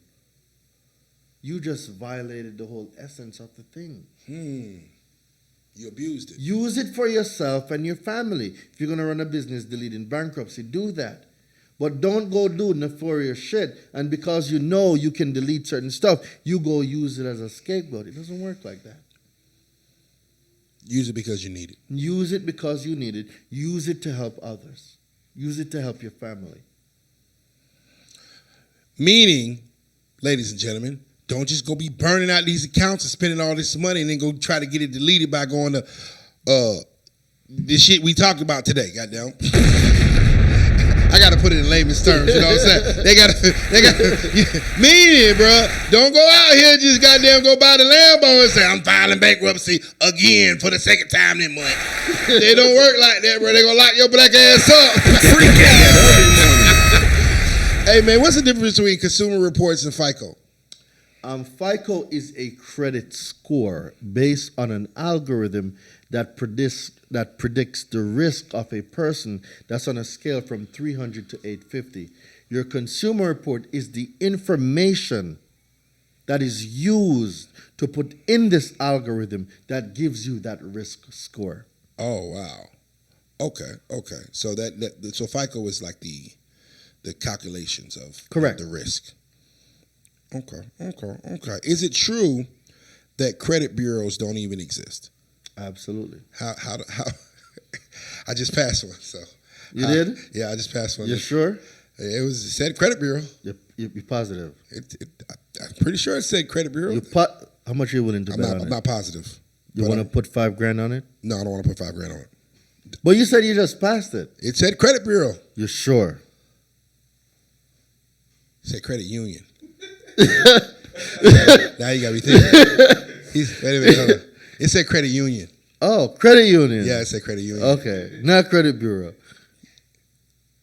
S4: you just violated the whole essence of the thing.
S2: You abused it.
S4: Use it for yourself and your family. If you're going to run a business deleting bankruptcy, do that. But don't go do nefarious shit, and because you know you can delete certain stuff, you go use it as a scapegoat. It doesn't work like that.
S2: Use it because you need it.
S4: Use it because you need it. Use it to help others. Use it to help your family. Meaning,
S2: Ladies and gentlemen, don't just go be burning out these accounts and spending all this money and then go try to get it deleted by going to the shit we talked about today, goddamn.
S3: I gotta put it in layman's terms. You know what I'm saying? They gotta mean it, bro. Don't go out here and just goddamn go buy the Lambo and say I'm filing bankruptcy again for the second time this month. They don't work like that, bro. They gonna lock your black ass up. Freak ass.
S2: Hey man, what's the difference between Consumer Reports and FICO?
S4: FICO is a credit score based on an algorithm that predicts the risk of a person that's on a scale from 300 to 850. Your consumer report is the information that is used to put in this algorithm that gives you that risk score.
S5: Oh wow. Okay. So so FICO is like the calculations of
S4: Correct.
S5: The risk. Okay. Is it true that credit bureaus don't even exist?
S4: Absolutely.
S5: How I just passed one, so.
S4: You did?
S5: Yeah, I just passed one.
S4: You sure?
S5: It said credit bureau.
S4: You're positive.
S5: I'm pretty sure it said credit bureau.
S4: How much are you willing to bet on it?
S5: I'm not positive.
S4: You want to put $5,000 on it?
S5: No, I don't want to put $5,000 on it.
S4: But you said you just passed it.
S5: It said credit bureau.
S4: You're sure?
S5: It said credit union. Now you got me thinking. Wait a minute, hold on. It said credit union.
S4: Oh, credit union.
S5: Yeah, it said credit union.
S4: Okay, not credit bureau.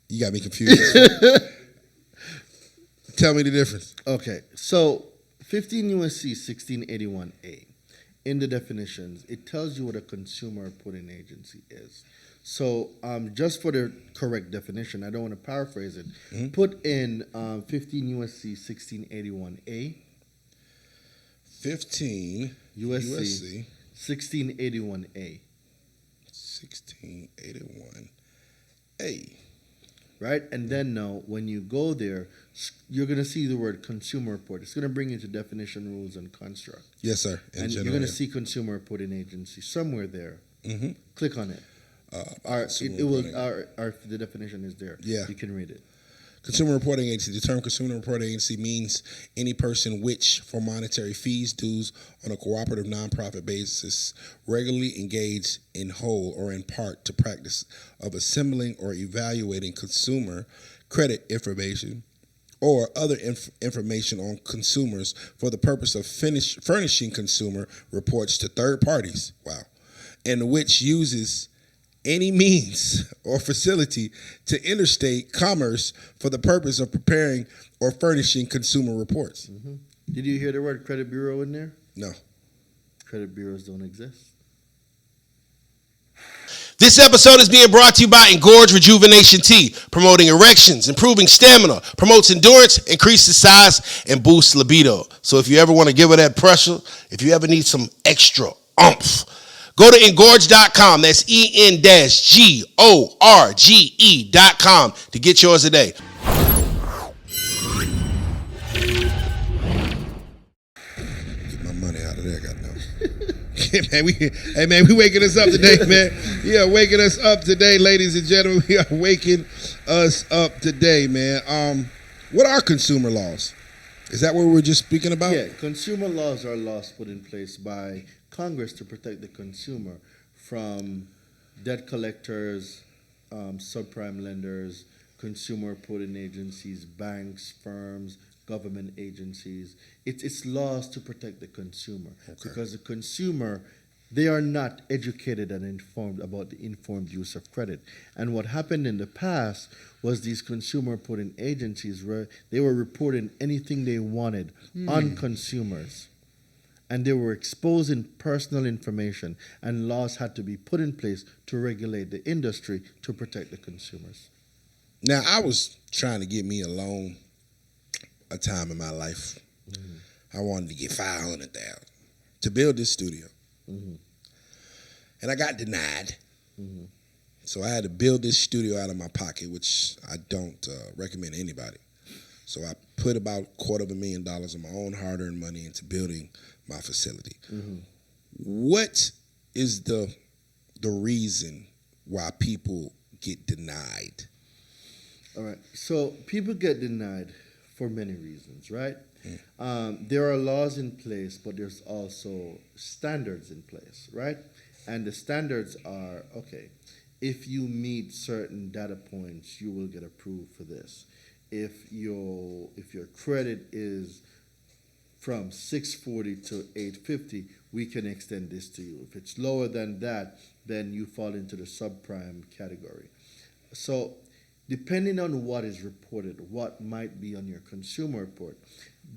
S5: You got me confused. Tell me the difference.
S4: Okay, so 15 USC 1681A, in the definitions, it tells you what a consumer reporting agency is. So just for the correct definition, I don't want to paraphrase it, put in 15 USC 1681A.
S5: 15
S4: USC 1681A.
S5: 1681A.
S4: Right? And then now, when you go there, you're going to see the word consumer report. It's going to bring you to definition, rules, and construct.
S5: Yes, sir.
S4: And you're going to see consumer reporting agency somewhere there.
S5: Mm-hmm.
S4: Click on it. The definition is there.
S5: Yeah.
S4: You can read it.
S5: Consumer reporting agency. The term consumer reporting agency means any person which, for monetary fees, dues on a cooperative nonprofit basis, regularly engage in whole or in part to practice of assembling or evaluating consumer credit information or other information on consumers for the purpose of furnishing consumer reports to third parties. Wow. And which uses any means or facility to interstate commerce for the purpose of preparing or furnishing consumer reports.
S4: Mm-hmm. Did you hear the word credit bureau in there?
S5: No.
S4: Credit bureaus don't exist.
S2: This episode is being brought to you by Engorge Rejuvenation Tea, promoting erections, improving stamina, promotes endurance, increases size, and boosts libido. So if you ever want to give her that pressure, if you ever need some extra oomph, go to engorge.com. That's ENGORGE.com to get yours today.
S5: Get my money out of there, goddamn. Hey man, we waking us up today, man. Yeah, waking us up today, ladies and gentlemen. We are waking us up today, man. What are consumer laws? Is that what we were just speaking about?
S4: Yeah, consumer laws are laws put in place by Congress to protect the consumer from debt collectors, subprime lenders, consumer reporting agencies, banks, firms, government agencies. It's laws to protect the consumer.
S5: Okay.
S4: Because the consumer, they are not educated and informed about the informed use of credit. And what happened in the past was these consumer reporting agencies, they were reporting anything they wanted on consumers. And they were exposing personal information, and laws had to be put in place to regulate the industry to protect the consumers.
S5: Now, I was trying to get me a loan a time in my life. Mm-hmm. I wanted to get $500,000 to build this studio. Mm-hmm. And I got denied. Mm-hmm. So I had to build this studio out of my pocket, which I don't recommend to anybody. So I put about $250,000 of my own hard-earned money into building my facility. Mm-hmm. What is the reason why people get denied?
S4: All right. So people get denied for many reasons, right? There are laws in place, but there's also standards in place, right? And the standards are, okay, if you meet certain data points, you will get approved for this. If your credit is from 640 to 850, we can extend this to you. If it's lower than that, then you fall into the subprime category. So depending on what is reported, what might be on your consumer report,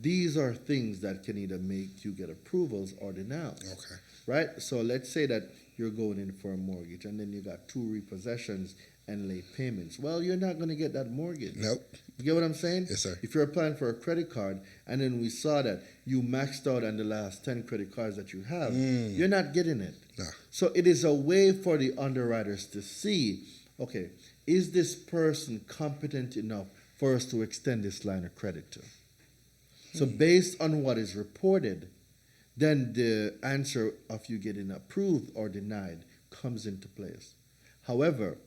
S4: these are things that can either make you get approvals or denials.
S5: Okay.
S4: Right? So let's say that you're going in for a mortgage and then you got 2 repossessions and late payments. Well, you're not going to get that mortgage.
S5: Nope.
S4: You get what I'm saying?
S5: Yes, sir.
S4: If you're applying for a credit card and then we saw that you maxed out on the last 10 credit cards that you have, you're not getting it.
S5: No.
S4: So it is a way for the underwriters to see, okay, is this person competent enough for us to extend this line of credit to? So based on what is reported, then the answer of you getting approved or denied comes into place. However,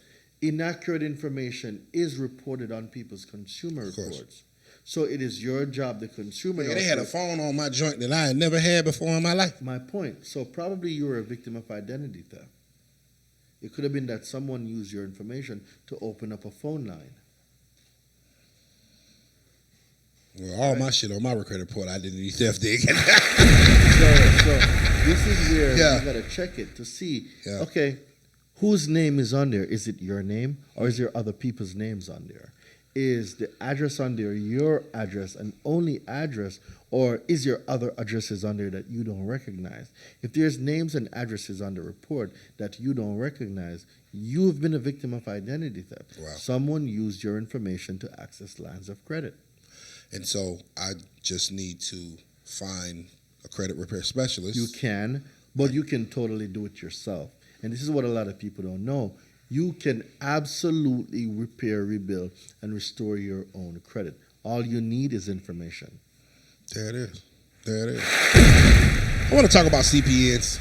S4: inaccurate information is reported on people's consumer reports. So it is your job, the consumer.
S5: They had a phone on my joint that I had never had before in my life.
S4: My point. So probably you were a victim of identity theft. It could have been that someone used your information to open up a phone line.
S5: Well, all my shit on my credit report, identity theft dig.
S4: So this is where you got to check it to see, okay, whose name is on there? Is it your name or is there other people's names on there? Is the address on there your address and only address, or is there other addresses on there that you don't recognize? If there's names and addresses on the report that you don't recognize, you've been a victim of identity theft.
S5: Wow.
S4: Someone used your information to access lines of credit.
S5: And so I just need to find a credit repair specialist.
S4: You can, but you can totally do it yourself. And this is what a lot of people don't know. You can absolutely repair, rebuild, and restore your own credit. All you need is information.
S5: There it is. There it is. I want to talk about CPNs.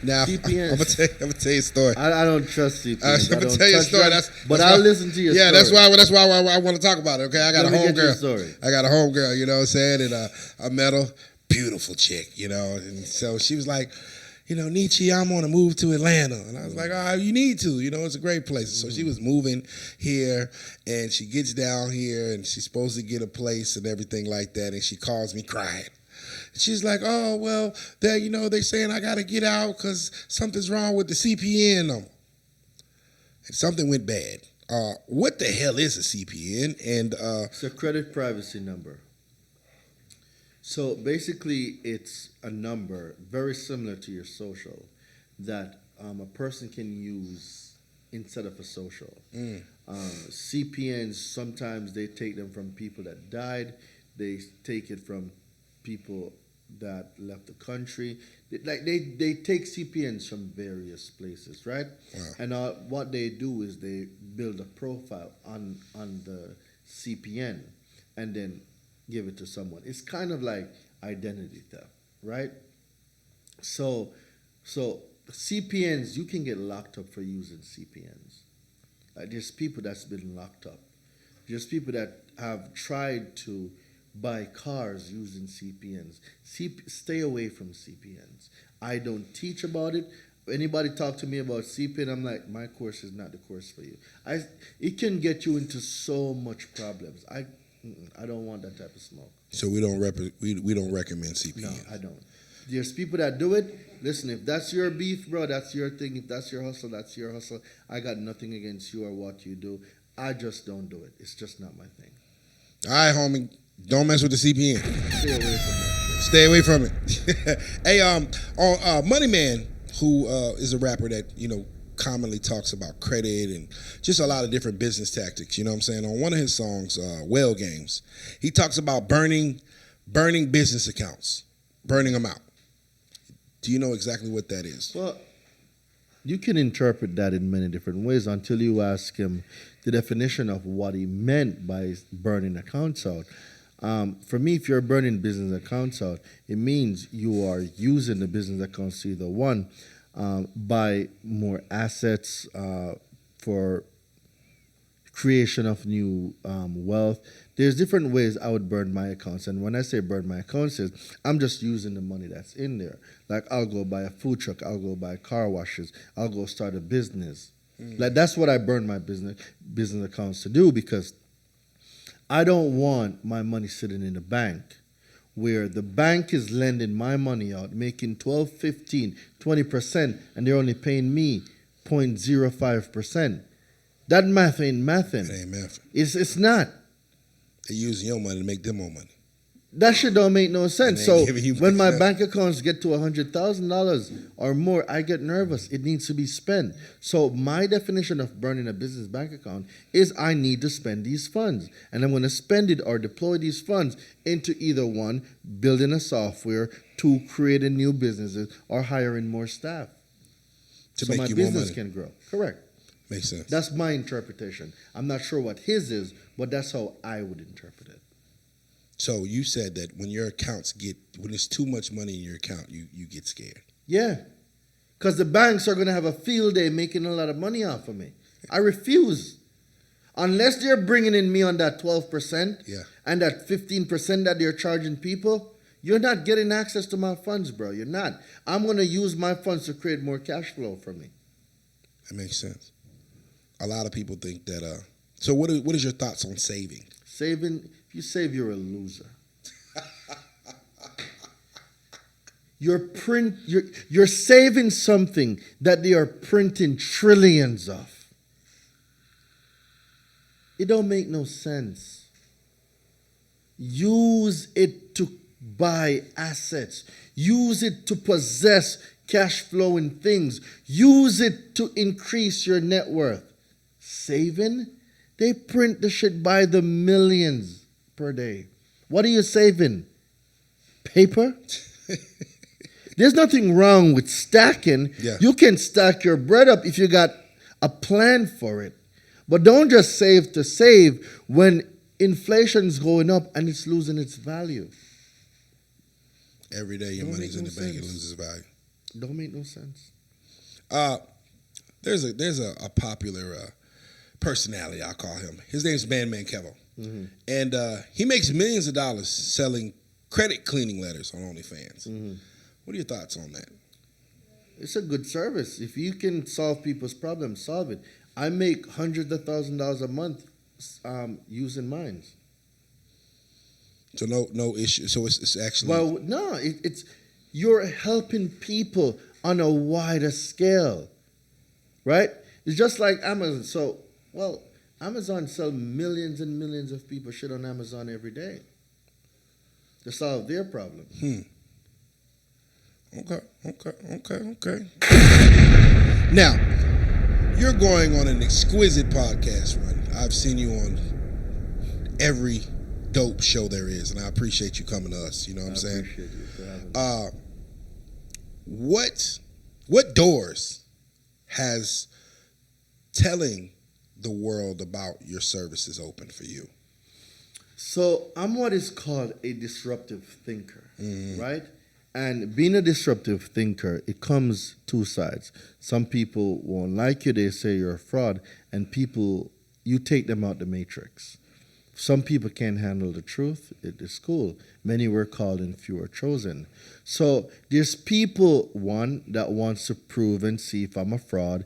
S5: Now,
S4: CPNs.
S5: I'm gonna tell you a story.
S4: I don't trust CPNs.
S5: I'm gonna tell you a story.
S4: I'll listen to your story.
S5: Yeah, that's why I want to talk about it. Okay, I got a homegirl.
S4: I
S5: got a homegirl. You know what I'm saying? And I met her, beautiful chick. You know, and so she was like, you know, Nietzsche, I'm on a move to Atlanta. And I was like, oh, you need to. You know, it's a great place. So she was moving here, and she gets down here, and she's supposed to get a place and everything like that, and she calls me crying. She's like, oh, well, they're saying I got to get out because something's wrong with the CPN number. And something went bad. What the hell is a CPN? And
S4: it's a credit privacy number. So basically, it's a number very similar to your social that a person can use instead of a social. CPNs, sometimes they take them from people that died. They take it from people that left the country. They take CPNs from various places, right?
S5: Wow.
S4: And what they do is they build a profile on the CPN and then give it to someone. It's kind of like identity theft, right? So CPNs, you can get locked up for using CPNs. There's people that's been locked up. There's people that have tried to buy cars using CPNs. Stay away from CPNs. I don't teach about it. Anybody talk to me about CPN, I'm like, my course is not the course for you. It can get you into so much problems. I don't want that type of smoke.
S5: So we don't recommend CPN.
S4: No, I don't. There's people that do it. Listen, if that's your beef, bro, that's your thing. If that's your hustle, that's your hustle. I got nothing against you or what you do. I just don't do it. It's just not my thing.
S5: All right, homie. Don't mess with the CPN.
S4: Stay away from that.
S5: Stay away from it. Hey, Money Man, who is a rapper that, commonly talks about credit and just a lot of different business tactics, you know what I'm saying? On one of his songs, Well Games, he talks about burning business accounts, burning them out. Do you know exactly what that is?
S4: Well, you can interpret that in many different ways until you ask him the definition of what he meant by burning accounts out. For me, if you're burning business accounts out, it means you are using the business accounts to either one, buy more assets for creation of new wealth. There's different ways I would burn my accounts. And when I say burn my accounts, I'm just using the money that's in there. Like I'll go buy a food truck. I'll go buy car washes. I'll go start a business. Like that's what I burn my business accounts to do, because I don't want my money sitting in the bank where the bank is lending my money out, making 12, 15, 20%, and they're only paying me 0.05%. That math ain't mathing.
S5: It ain't math.
S4: It's not.
S5: They're using your money to make them more money.
S4: That shit don't make no sense. So when my
S5: sense.
S4: bank accounts get to $100,000 or more, I get nervous. It needs to be spent. So my definition of burning a business bank account is I need to spend these funds. And I'm going to spend it or deploy these funds into either one, building a software, two, creating new businesses, or hiring more staff.
S5: To
S4: so
S5: make
S4: my
S5: you more
S4: business
S5: money.
S4: can grow. Correct.
S5: Makes sense.
S4: That's my interpretation. I'm not sure what his is, but that's how I would interpret it.
S5: So you said that when your accounts when there's too much money in your account, you get scared.
S4: Yeah. Because the banks are going to have a field day making a lot of money off of me. I refuse. Unless they're bringing in me on that 12% and that 15% that they're charging people, you're not getting access to my funds, bro. You're not. I'm going to use my funds to create more cash flow for me.
S5: That makes sense. A lot of people think that. So what is your thoughts on saving?
S4: Saving, if you save, you're a loser. You're saving something that they are printing trillions of. It don't make no sense. Use it to buy assets. Use it to possess cash flowing things. Use it to increase your net worth. Saving? They print the shit by the millions per day. What are you saving? Paper? There's nothing wrong with stacking.
S5: Yeah.
S4: You can stack your bread up if you got a plan for it. But don't just save to save when inflation's going up and it's losing its value.
S5: Every day your money's in the bank, it loses value.
S4: Don't make no sense.
S5: There's a popular personality, I'll call him. His name's Man Kevo. Mm-hmm. And he makes millions of dollars selling credit cleaning letters on OnlyFans. Mm-hmm. What are your thoughts on that?
S4: It's a good service. If you can solve people's problems, solve it. I make hundreds of $1,000s a month using mine.
S5: So no issue. So it's actually...
S4: Well, no, it's you're helping people on a wider scale, right? It's just like Amazon. So, Amazon sells millions and millions of people shit on Amazon every day to solve their problem.
S5: Okay. Now, you're going on an exquisite podcast run. I've seen you on every dope show there is, and I appreciate you coming to us. You know what I'm saying? I appreciate you for having me. What doors has telling the world about your services open for you?
S4: So I'm what is called a disruptive thinker, right? And being a disruptive thinker, it comes two sides. Some people won't like you, they say you're a fraud, and you take them out the matrix. Some people can't handle the truth. It is cool. Many were called and few were chosen. So there's people, one, that wants to prove and see if I'm a fraud.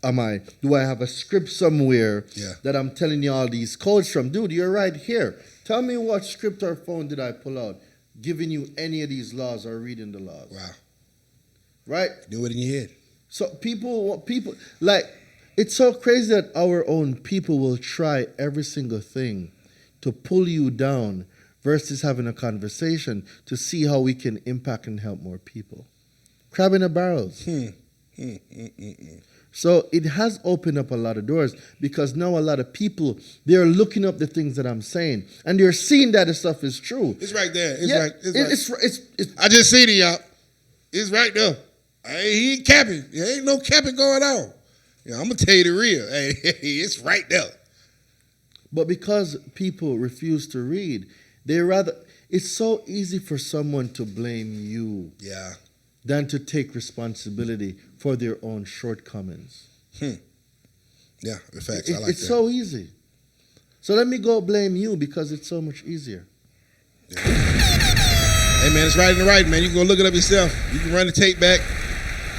S4: Do I have a script somewhere that I'm telling you all these codes from? Dude, you're right here. Tell me what script or phone did I pull out, giving you any of these laws or reading the laws.
S5: Wow.
S4: Right?
S5: Do it in your head.
S4: So people, like, it's so crazy that our own people will try every single thing to pull you down versus having a conversation to see how we can impact and help more people. Crab in the barrels. So it has opened up a lot of doors because now a lot of people, they're looking up the things that I'm saying and they're seeing that the stuff is true.
S5: It's right there.
S4: It's
S5: I just seen it, y'all. It's right there. He ain't capping. There ain't no capping going on. I'm going to tell you the real. Hey, it's right there.
S4: But because people refuse to read, it's so easy for someone to blame you.
S5: Yeah.
S4: Than to take responsibility for their own shortcomings.
S5: Yeah, in fact, I like
S4: it's
S5: that.
S4: so easy. So let me go blame you because it's so much easier.
S5: Yeah. Hey, man, it's right in the right, man. You can go look it up yourself. You can run the tape back.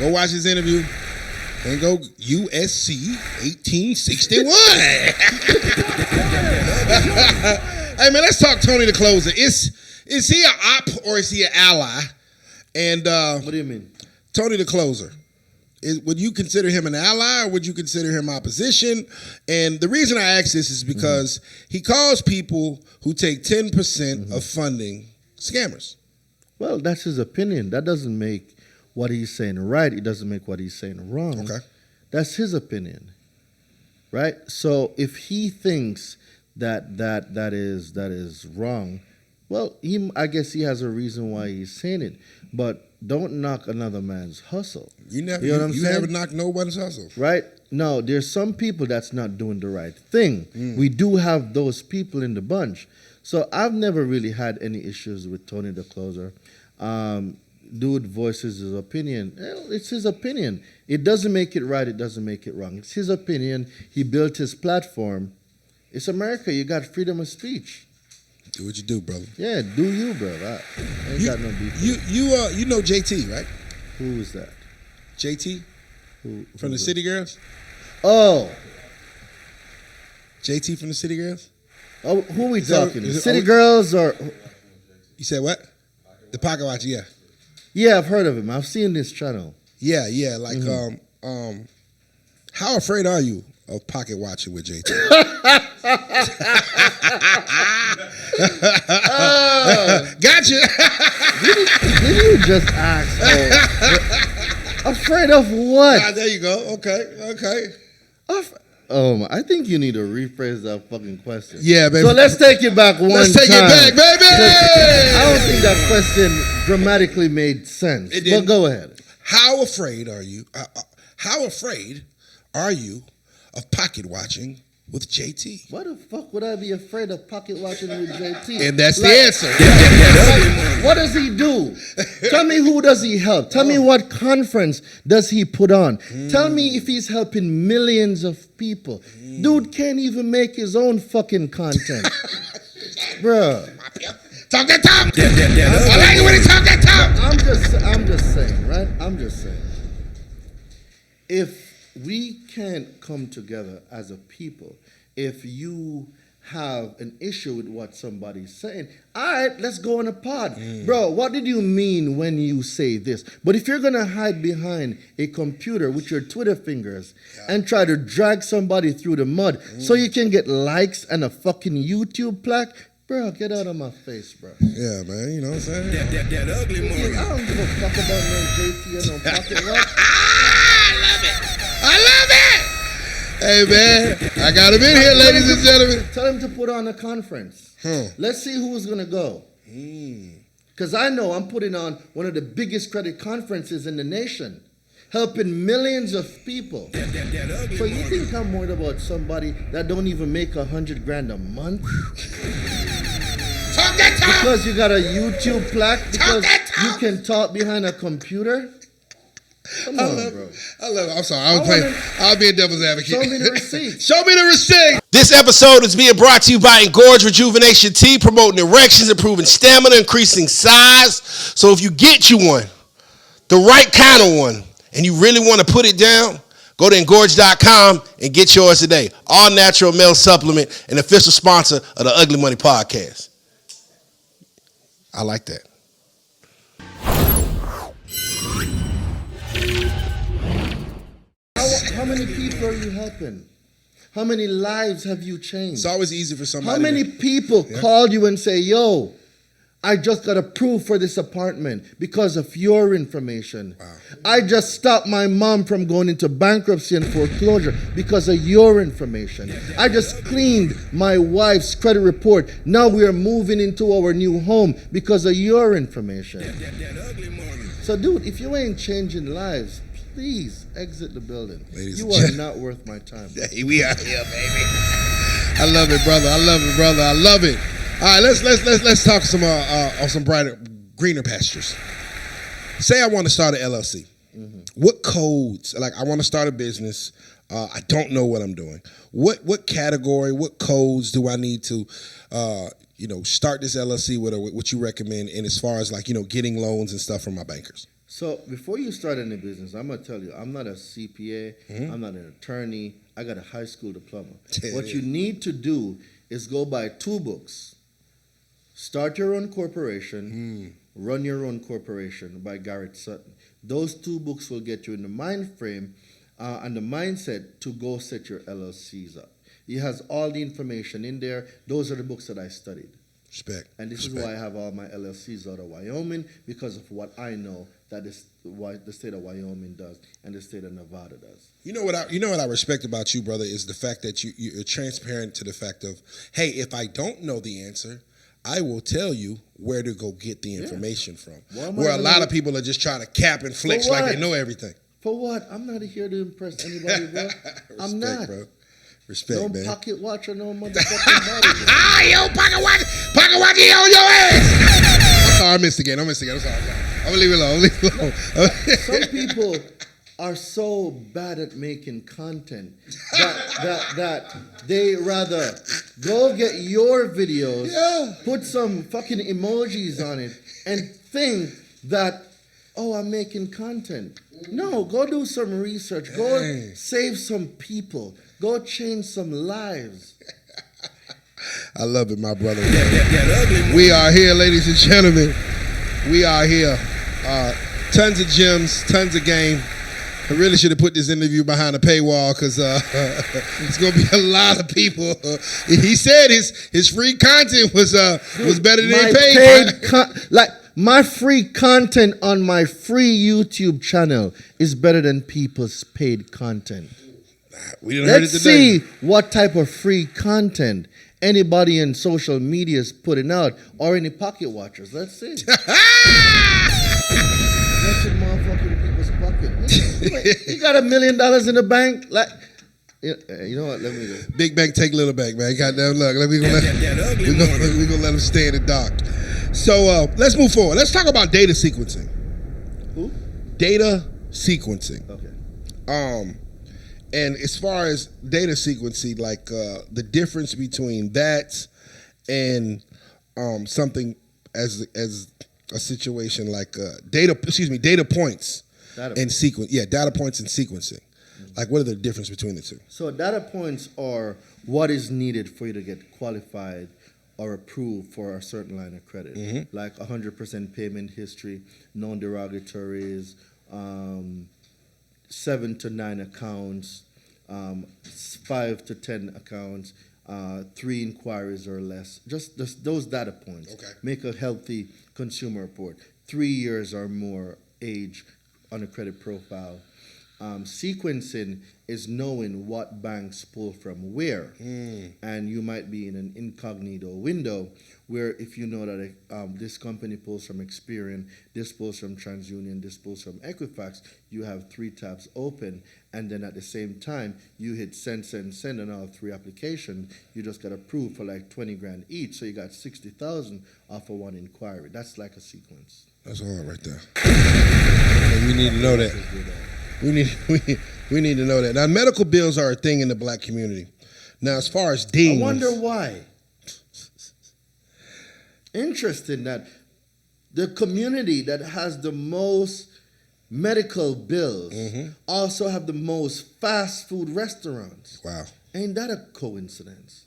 S5: Go watch his interview. And go USC 1861.
S3: Hey man, let's talk Tony the Closer. Is he an op or is he an ally? And
S4: What do you mean?
S5: Tony the Closer. Would you consider him an ally or would you consider him opposition? And the reason I ask this is because he calls people who take 10% of funding scammers.
S4: Well, that's his opinion. That doesn't make what he's saying right. It doesn't make what he's saying wrong.
S5: Okay.
S4: That's his opinion, right? So if he thinks that is wrong, well, I guess he has a reason why he's saying it. But don't knock another man's hustle.
S5: You never knock nobody's hustle.
S4: Right? No, there's some people that's not doing the right thing. We do have those people in the bunch. So I've never really had any issues with Tony the Closer. Dude voices his opinion. It's his opinion. It doesn't make it right. It doesn't make it wrong. It's his opinion. He built his platform. It's America. You got freedom of speech.
S5: Do what you do, brother.
S4: Yeah, do you, bro. I ain't got no beef.
S5: You know JT, right?
S4: Who is that?
S5: JT
S4: Who
S5: from the City Girls.
S4: Oh,
S5: JT from the City Girls.
S4: oh, who we
S5: Is that-
S4: talking?
S5: is it-
S4: City
S5: oh,
S4: Girls or?
S5: You said what? The Pocket Watch, yeah.
S4: Yeah, I've heard of him. I've seen this channel.
S5: Yeah. Like, how afraid are you of pocket watching with JT?
S3: Gotcha.
S4: Did you just ask? Afraid of what?
S5: There you go. Okay.
S4: I think you need to rephrase that fucking question.
S5: Yeah, baby.
S4: So let's take it back one time.
S3: Let's take it back, baby.
S4: I don't think that question dramatically made sense.
S5: It didn't.
S4: But go ahead.
S5: How afraid are you? How afraid are you of pocket watching with JT?
S4: Why the fuck would I be afraid of pocket watching with JT?
S3: And that's the answer.
S4: What does he do? Tell me who does he help? Tell me what conference does he put on? Tell me if he's helping millions of people. Dude can't even make his own fucking content. Bruh.
S3: Talk that talk. I like it when he talk that talk.
S4: I'm just saying, right? I'm just saying. If we can't come together as a people, if you have an issue with what somebody's saying, all right, let's go on a pod. Bro, what did you mean when you say this? But if you're going to hide behind a computer with your Twitter fingers and try to drag somebody through the mud so you can get likes and a fucking YouTube plaque, bro, get out of my face, bro.
S5: Yeah, man. You know what I'm saying?
S1: That ugly money.
S4: I don't give a fuck about no JT or no pocket watch.
S3: I love it. Hey, man. I got him in here, ladies and gentlemen.
S4: Tell him to put on a conference. Let's see who's going to go. Because I know I'm putting on one of the biggest credit conferences in the nation, helping millions of people. So you think I'm worried about somebody that don't even make $100,000 a month?
S3: Talk that talk.
S4: Because you got a YouTube plaque? Because you can talk behind a computer? Come on, bro.
S3: I love it. I'm sorry. I was being devil's advocate.
S4: Show me the receipt.
S3: Show me the receipt.
S2: This episode is being brought to you by Engorge Rejuvenation Tea, promoting erections, improving stamina, increasing size. So if you get you one, the right kind of one, and you really want to put it down, go to Engorge.com and get yours today. All natural male supplement and official sponsor of the Ugly Money Podcast. I like that.
S4: How many people are you helping? How many lives have you changed?
S5: It's always easy for somebody.
S4: How many people call you and say, yo, I just got approved for this apartment because of your information. Wow. I just stopped my mom from going into bankruptcy and foreclosure because of your information. I just cleaned my wife's credit report. Now we are moving into our new home because of your information. So, dude, if you ain't changing lives, please exit the building. You are not worth my time.
S3: Hey, we out here, baby. I love it, brother. I love it, brother. I love it. All right, let's talk some on some brighter, greener pastures. Say I want to start an LLC. What codes? Like I want to start a business. I don't know what I'm doing. What category? What codes do I need to, start this LLC with? Or what you recommend? And as far as like getting loans and stuff from my bankers.
S4: So before you start any business, I'm gonna tell you, I'm not a CPA, I'm not an attorney. I got a high school diploma. What you need to do is go buy 2 books. Start Your Own Corporation, Run Your Own Corporation by Garrett Sutton. Those 2 books will get you in the mind frame and the mindset to go set your LLCs up. He has all the information in there. Those are the books that I studied.
S5: Respect.
S4: And this is why I have all my LLCs out of Wyoming, because of what I know that is what the state of Wyoming does and the state of Nevada does.
S5: You know what I respect about you, brother, is the fact that you're transparent to the fact of, hey, if I don't know the answer, I will tell you where to go get the information from. Where a lot of people are just trying to cap and flex like they know everything.
S4: For what? I'm not here to impress anybody, bro. I'm not.
S5: Bro. Respect,
S4: no
S5: man.
S4: Pocket watch or no motherfucking body.
S5: Yo, pocket watch on your ass. I'm sorry, I missed again. I'm sorry. I'm gonna leave it alone.
S4: Some people are so bad at making content that they rather go get your videos, put some fucking emojis on it, and think that, oh, I'm making content. No, go do some research. Go save some people. Go change some lives.
S5: I love it, my brother. We are here, ladies and gentlemen. We are here. Tons of gems, tons of game. I really should have put this interview behind a paywall because it's going to be a lot of people. He said his free content was better than paid.
S4: My free content on my free YouTube channel is better than people's paid content. Let's see what type of free content anybody in social media is putting out, or any pocket watchers. Let's see. That's in motherfucking people's pocket. You got $1 million in the bank? Like, you know what? Let me go.
S5: Big bank take little bank, man. Goddamn luck. We're gonna let them stay in the dark. So let's move forward. Let's talk about data sequencing.
S4: Who?
S5: Data sequencing.
S4: Okay.
S5: And as far as data sequencing, like the difference between that and something as a situation like data points and sequence. Yeah, data points and sequencing. Like, what are the difference between the two?
S4: So data points are what is needed for you to get qualified or approved for a certain line of credit, like 100% payment history, non-derogatories, 7 to 9 accounts, 5 to 10 accounts, 3 inquiries or less. Just those data points.
S5: Okay.
S4: Make a healthy consumer report. 3 years or more age on a credit profile. Sequencing is knowing what banks pull from where. And you might be in an incognito window where if you know that this company pulls from Experian, this pulls from TransUnion, this pulls from Equifax, you have 3 tabs open, and then at the same time, you hit send on all 3 applications. You just got approved for like 20 grand each, so you got 60,000 off of 1 inquiry. That's like a sequence.
S5: That's all right there. And we need to know that. We need to know that. Now, medical bills are a thing in the black community. Now, as far as dings,
S4: I wonder why. Interesting that the community that has the most medical bills also have the most fast food restaurants.
S5: Wow.
S4: Ain't that a coincidence?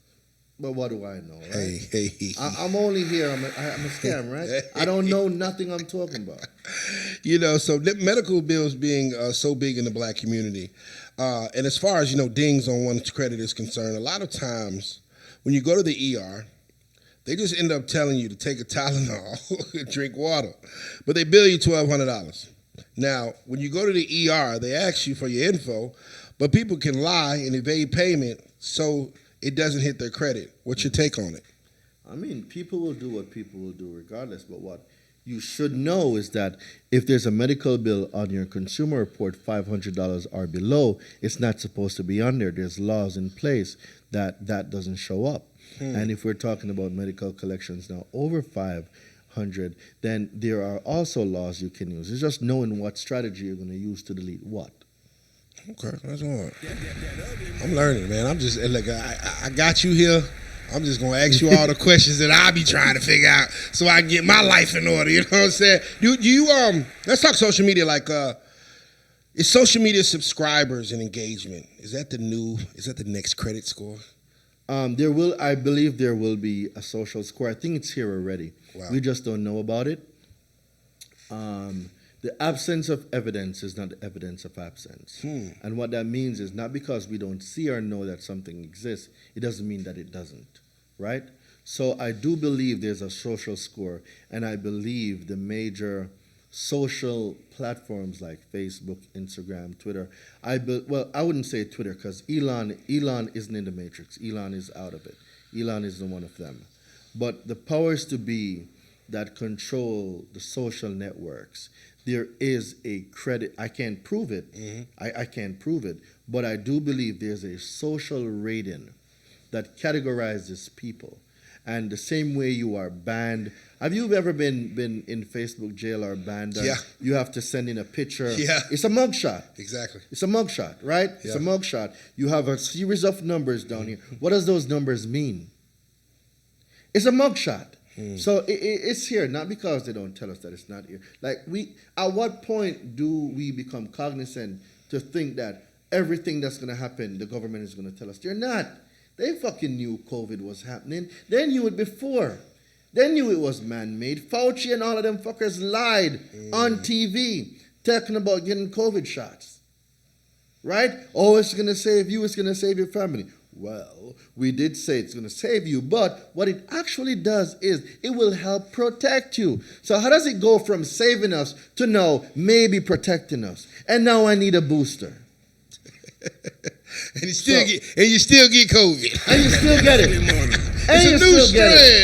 S4: But what do I know, right?
S5: Hey.
S4: I'm only here. I'm a scam, right? I don't know nothing I'm talking about.
S5: You know, so medical bills being so big in the black community. And as far as, dings on one's credit is concerned, a lot of times when you go to the ER, they just end up telling you to take a Tylenol and drink water. But they bill you $1,200. Now, when you go to the ER, they ask you for your info, but people can lie and evade payment so it doesn't hit their credit. What's your take on it?
S4: I mean, people will do what people will do regardless, but what you should know is that if there's a medical bill on your consumer report, $500 or below, it's not supposed to be on there. There's laws in place that doesn't show up. And if we're talking about medical collections now over 500, then there are also laws you can use. It's just knowing what strategy you're going to use to delete what.
S5: Okay, that's all right. I'm learning, man. I'm just, look, I got you here
S2: I'm just gonna ask you all the questions that I be trying to figure out so I can get my life in order. You know what I'm saying? Do you let's talk social media. Like, is social media subscribers and engagement? Is that the next credit score?
S4: I believe there will be a social score. I think it's here already.
S2: Wow.
S4: We just don't know about it. The absence of evidence is not evidence of absence. And what that means is not because we don't see or know that something exists, it doesn't mean that it doesn't, right? So I do believe there's a social score, and I believe the major social platforms like Facebook, Instagram, Twitter. I wouldn't say Twitter because Elon isn't in the matrix. Elon is out of it. Elon isn't one of them. But the powers to be that control the social networks, there is a credit. I can't prove it. I can't prove it. But I do believe there's a social rating that categorizes people. And the same way you are banned. Have you ever been in Facebook jail or banned?
S2: Yeah.
S4: You have to send in a picture.
S2: Yeah.
S4: It's a mugshot.
S2: Exactly.
S4: It's a mugshot, right?
S2: Yeah.
S4: It's a mugshot. You have a series of numbers down here. What does those numbers mean? It's a mugshot. So it's here, not because they don't tell us that it's not here. Like at what point do we become cognizant to think that everything that's going to happen, the government is going to tell us? They're not. They fucking knew COVID was happening. They knew it before. They knew it was man-made. Fauci and all of them fuckers lied on TV talking about getting COVID shots. Right? Oh, it's going to save you. It's going to save your family. Well, we did say it's going to save you, but what it actually does is it will help protect you. So how does it go from saving us to now maybe protecting us? And now I need a booster.
S2: And you still get COVID.
S4: And you still get it.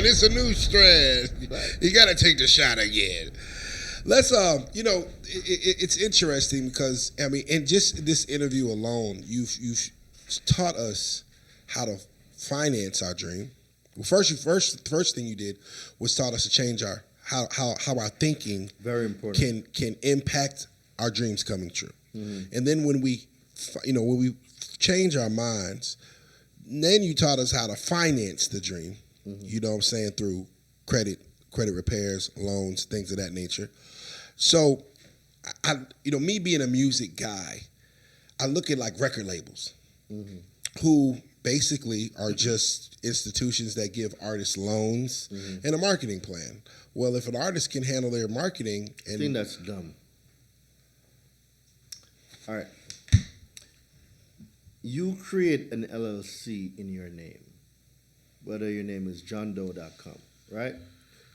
S2: It's a new strand. Right. You got to take the shot again. Let's it's interesting because I mean, in just this interview alone, you've taught us how to finance our dream. Well, first thing you did was taught us to change our how our thinking
S4: very important
S2: can impact our dreams coming true. And then when we change our minds, then you taught us how to finance the dream. You know what I'm saying, through credit repairs, loans, things of that nature. So me being a music guy, I look at like record labels who basically are just institutions that give artists loans and a marketing plan. Well, if an artist can handle their marketing,
S4: I think that's dumb. All right. You create an LLC in your name, whether your name is johndoe.com, right?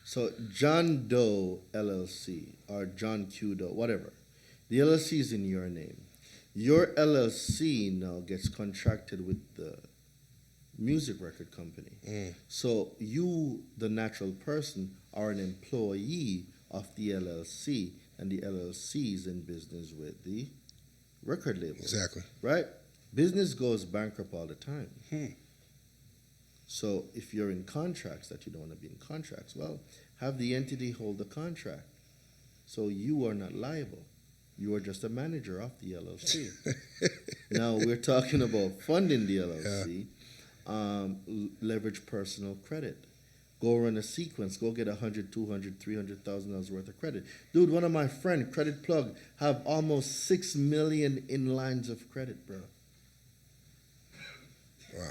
S4: So John Doe LLC or John Q Doe, whatever. The LLC is in your name. Your LLC now gets contracted with the music record company. So you, the natural person, are an employee of the LLC, and the LLC is in business with the record label.
S2: Exactly.
S4: Right? Business goes bankrupt all the time. So if you're in contracts that you don't want to be in contracts, well, have the entity hold the contract. So you are not liable. You are just a manager of the LLC. Now we're talking about funding the LLC. Leverage personal credit. Go run a sequence. Go get $100,000, $200,000, $300,000 worth of credit. Dude, one of my friends, Credit Plug, have almost 6 million in lines of credit, bro.
S2: Wow.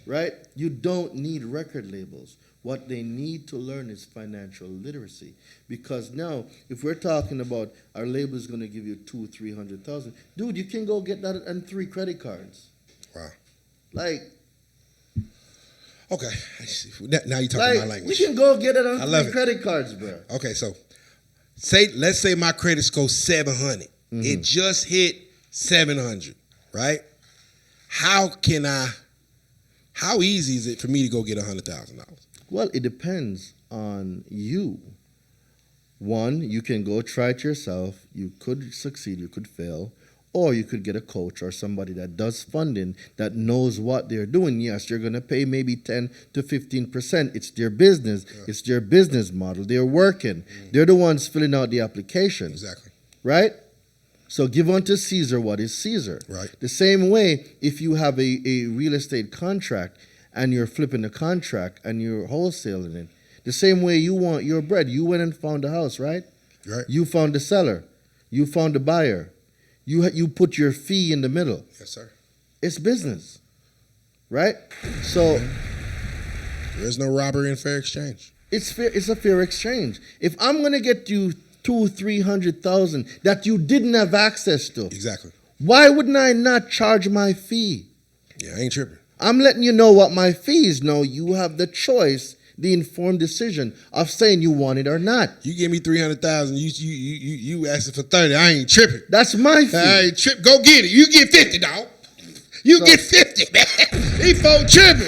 S4: Right? You don't need record labels. What they need to learn is financial literacy. Because now, if we're talking about our label is going to give you $200,000, $300,000, dude, you can go get that on 3 credit cards.
S2: Wow.
S4: Like,
S2: okay. Now you're talking my language.
S4: You can go get it on 3
S2: it.
S4: credit cards, bro.
S2: Okay, so let's say my credit score 700. It just hit 700, right? How easy is it for me to go get $100,000?
S4: Well, it depends on you. One, you can go try it yourself. You could succeed, you could fail. Or you could get a coach or somebody that does funding that knows what they're doing. Yes, you're going to pay maybe 10 to 15%. It's their business. Yeah. It's their business model. They're working. They're the ones filling out the application.
S2: Exactly.
S4: Right? So give unto Caesar what is Caesar.
S2: Right.
S4: The same way, if you have a real estate contract and you're flipping the contract and you're wholesaling it. The same way you want your bread. You went and found the house, right?
S2: Right.
S4: You found the seller. You found the buyer. You put your fee in the middle.
S2: Yes, sir.
S4: It's business, right? So
S2: There is no robbery in fair exchange.
S4: it's fair. It's a fair exchange. If I'm gonna get you 200,000-300,000 that you didn't have access to,
S2: Exactly.
S4: why wouldn't I not charge my fee?
S2: Yeah, I ain't tripping.
S4: I'm letting you know what my fee is. Now you have the choice, the informed decision of saying you want it or not.
S2: You give me 300,000. You asking for 30. I ain't tripping.
S4: That's my fee.
S2: I ain't tripping. Go get it. You get 50, dog. You get 50, man. He folk tripping.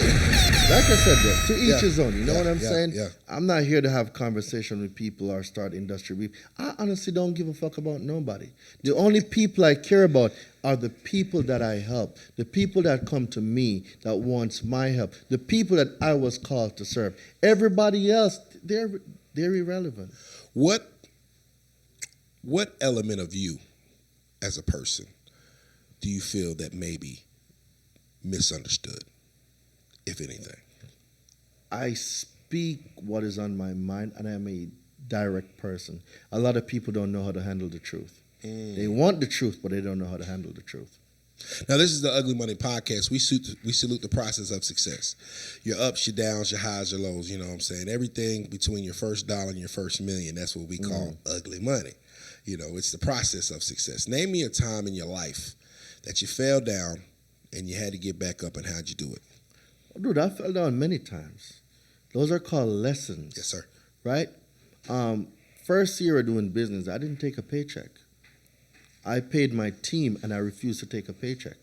S4: Like I said, bro, to each
S2: Yeah.
S4: his own. You know
S2: Yeah,
S4: what I'm
S2: yeah,
S4: saying?
S2: yeah.
S4: I'm not here to have conversation with people or start industry beef. I honestly don't give a fuck about nobody. The only people I care about are the people that I help, the people that come to me that wants my help, the people that I was called to serve. Everybody else, they're irrelevant.
S2: What element of you as a person do you feel that may be misunderstood, if anything?
S4: I speak what is on my mind, and I'm a direct person. A lot of people don't know how to handle the truth. They want the truth, but they don't know how to handle the truth.
S2: Now, this is the Ugly Money Podcast. We salute the process of success. Your ups, your downs, your highs, your lows, you know what I'm saying? Everything between your first dollar and your first million, that's what we call ugly money. You know, it's the process of success. Name me a time in your life that you fell down and you had to get back up, and how'd you do it?
S4: Dude, I fell down many times. Those are called lessons.
S2: Yes, sir.
S4: Right? First year of doing business, I didn't take a paycheck. I paid my team and I refused to take a paycheck.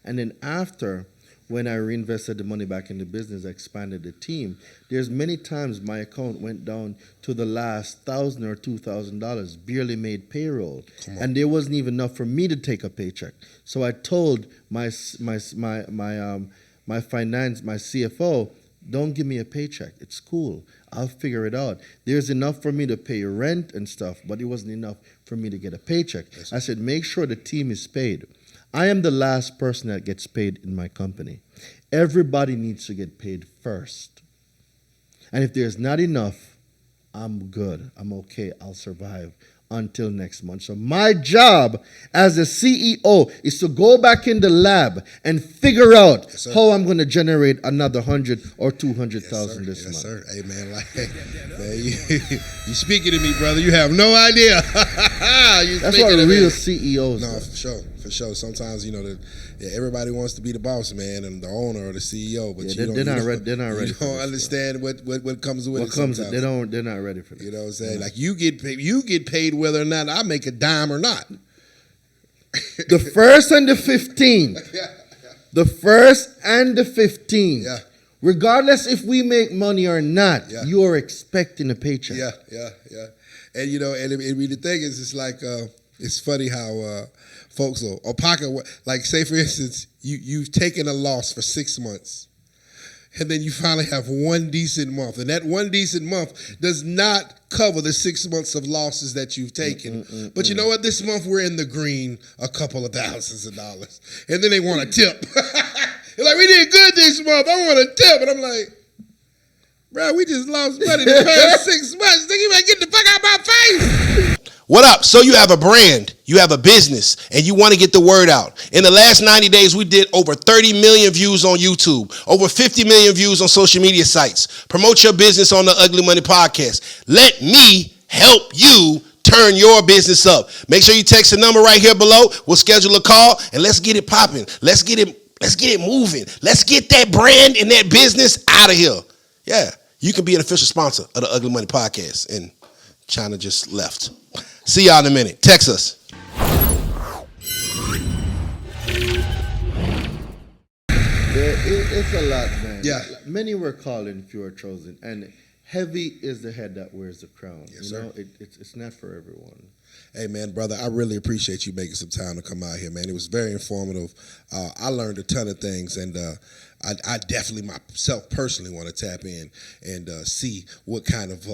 S4: And then after, when I reinvested the money back in the business, I expanded the team, there's many times my account went down to the last $1,000 or $2,000, barely made payroll. And there wasn't even enough for me to take a paycheck. So I told my CFO, don't give me a paycheck. It's cool. I'll figure it out. There's enough for me to pay rent and stuff, but it wasn't enough for me to get a paycheck.
S2: Yes.
S4: I said, make sure the team is paid. I am the last person that gets paid in my company. Everybody needs to get paid first. And if there's not enough, I'm good. I'm okay. I'll survive until next month. So my job as a CEO is to go back in the lab and figure out how I'm going to generate another 100 or 200,000 this month.
S2: Yes, sir. Hey, man, man, you speaking to me, brother. You have no idea.
S4: That's what real CEOs do.
S2: No, for sure. Sometimes, you know, everybody wants to be the boss man and the owner or the CEO, but
S4: they're not ready.
S2: You don't understand what comes with it. Sometimes.
S4: They're not ready for this.
S2: You know what I'm saying? Like you get paid whether or not I make a dime or not.
S4: The first and the 15th. The first and the 15th.
S2: Yeah.
S4: Regardless if we make money or not, you are expecting a paycheck.
S2: Yeah. And you know, and the thing is, it's like it's funny how folks will pocket, like say for instance, you've taken a loss for 6 months. And then you finally have one decent month. And that one decent month does not cover the 6 months of losses that you've taken. But you know what? This month we're in the green a couple of thousands of dollars. And then they want a tip. They're like, we did good this month. I want a tip. And I'm like, bro, we just lost money the past 6 months. Nigga, you better get the fuck out of my face. What up? So you have a brand, you have a business, and you want to get the word out. In the last 90 days, we did over 30 million views on YouTube, over 50 million views on social media sites. Promote your business on the Ugly Money Podcast. Let me help you turn your business up. Make sure you text the number right here below. We'll schedule a call, and let's get it popping. Let's get it moving. Let's get that brand and that business out of here. Yeah, you can be an official sponsor of the Ugly Money Podcast, and China just left. See y'all in a minute. Text us.
S4: It's a lot, man.
S2: Yeah.
S4: Many were called and few are chosen. And heavy is the head that wears the crown.
S2: Yes,
S4: you know,
S2: sir.
S4: It's not for everyone.
S2: Hey, man, brother, I really appreciate you making some time to come out here, man. It was very informative. I learned a ton of things, and I definitely myself personally want to tap in and see what kind of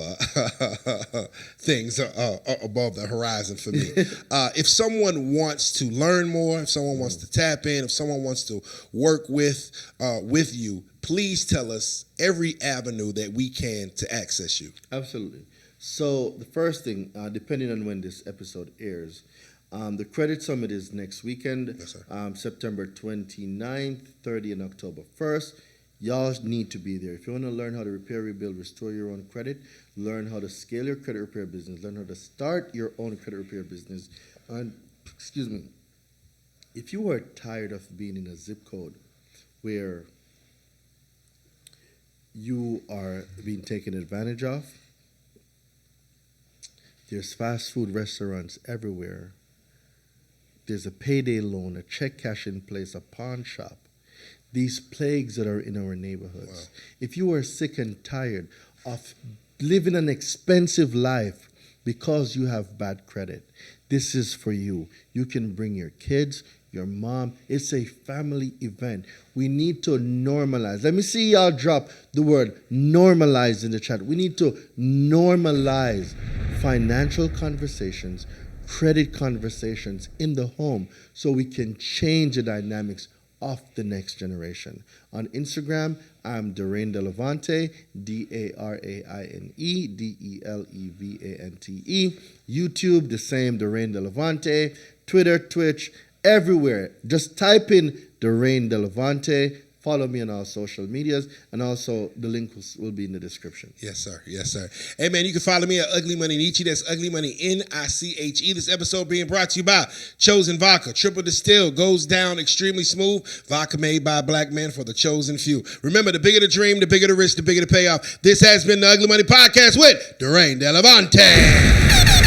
S2: things are above the horizon for me. If someone wants to learn more, if someone wants to tap in, if someone wants to work with you, please tell us every avenue that we can to access you.
S4: Absolutely. So the first thing, depending on when this episode airs, the Credit Summit is next weekend,
S2: Yes, sir.
S4: September 29th, 30th, and October 1st. Y'all need to be there. If you want to learn how to repair, rebuild, restore your own credit, learn how to scale your credit repair business, learn how to start your own credit repair business, and, excuse me, if you are tired of being in a zip code where you are being taken advantage of, there's fast food restaurants everywhere. There's a payday loan, a check cashing place, a pawn shop. These plagues that are in our neighborhoods.
S2: Wow.
S4: If you are sick and tired of living an expensive life because you have bad credit, this is for you. You can bring your kids, your mom. It's a family event. We need to normalize. Let me see y'all drop the word normalize in the chat. We need to normalize financial conversations, credit conversations in the home so we can change the dynamics of the next generation. On Instagram, I'm Daraine Delevante, Daraine Delevante. YouTube, the same, Daraine Delevante. Twitter, Twitch, everywhere. Just type in Daraine Delevante. Follow me on all social medias, and also the link will be in the description.
S2: Yes, sir. Yes, sir. Hey, man, you can follow me at Ugly Money Nietzsche. That's Ugly Money Niche. This episode being brought to you by Chosen Vodka. Triple distilled, goes down extremely smooth. Vodka made by a black man for the chosen few. Remember, the bigger the dream, the bigger the risk, the bigger the payoff. This has been the Ugly Money Podcast with Daraine Delevante.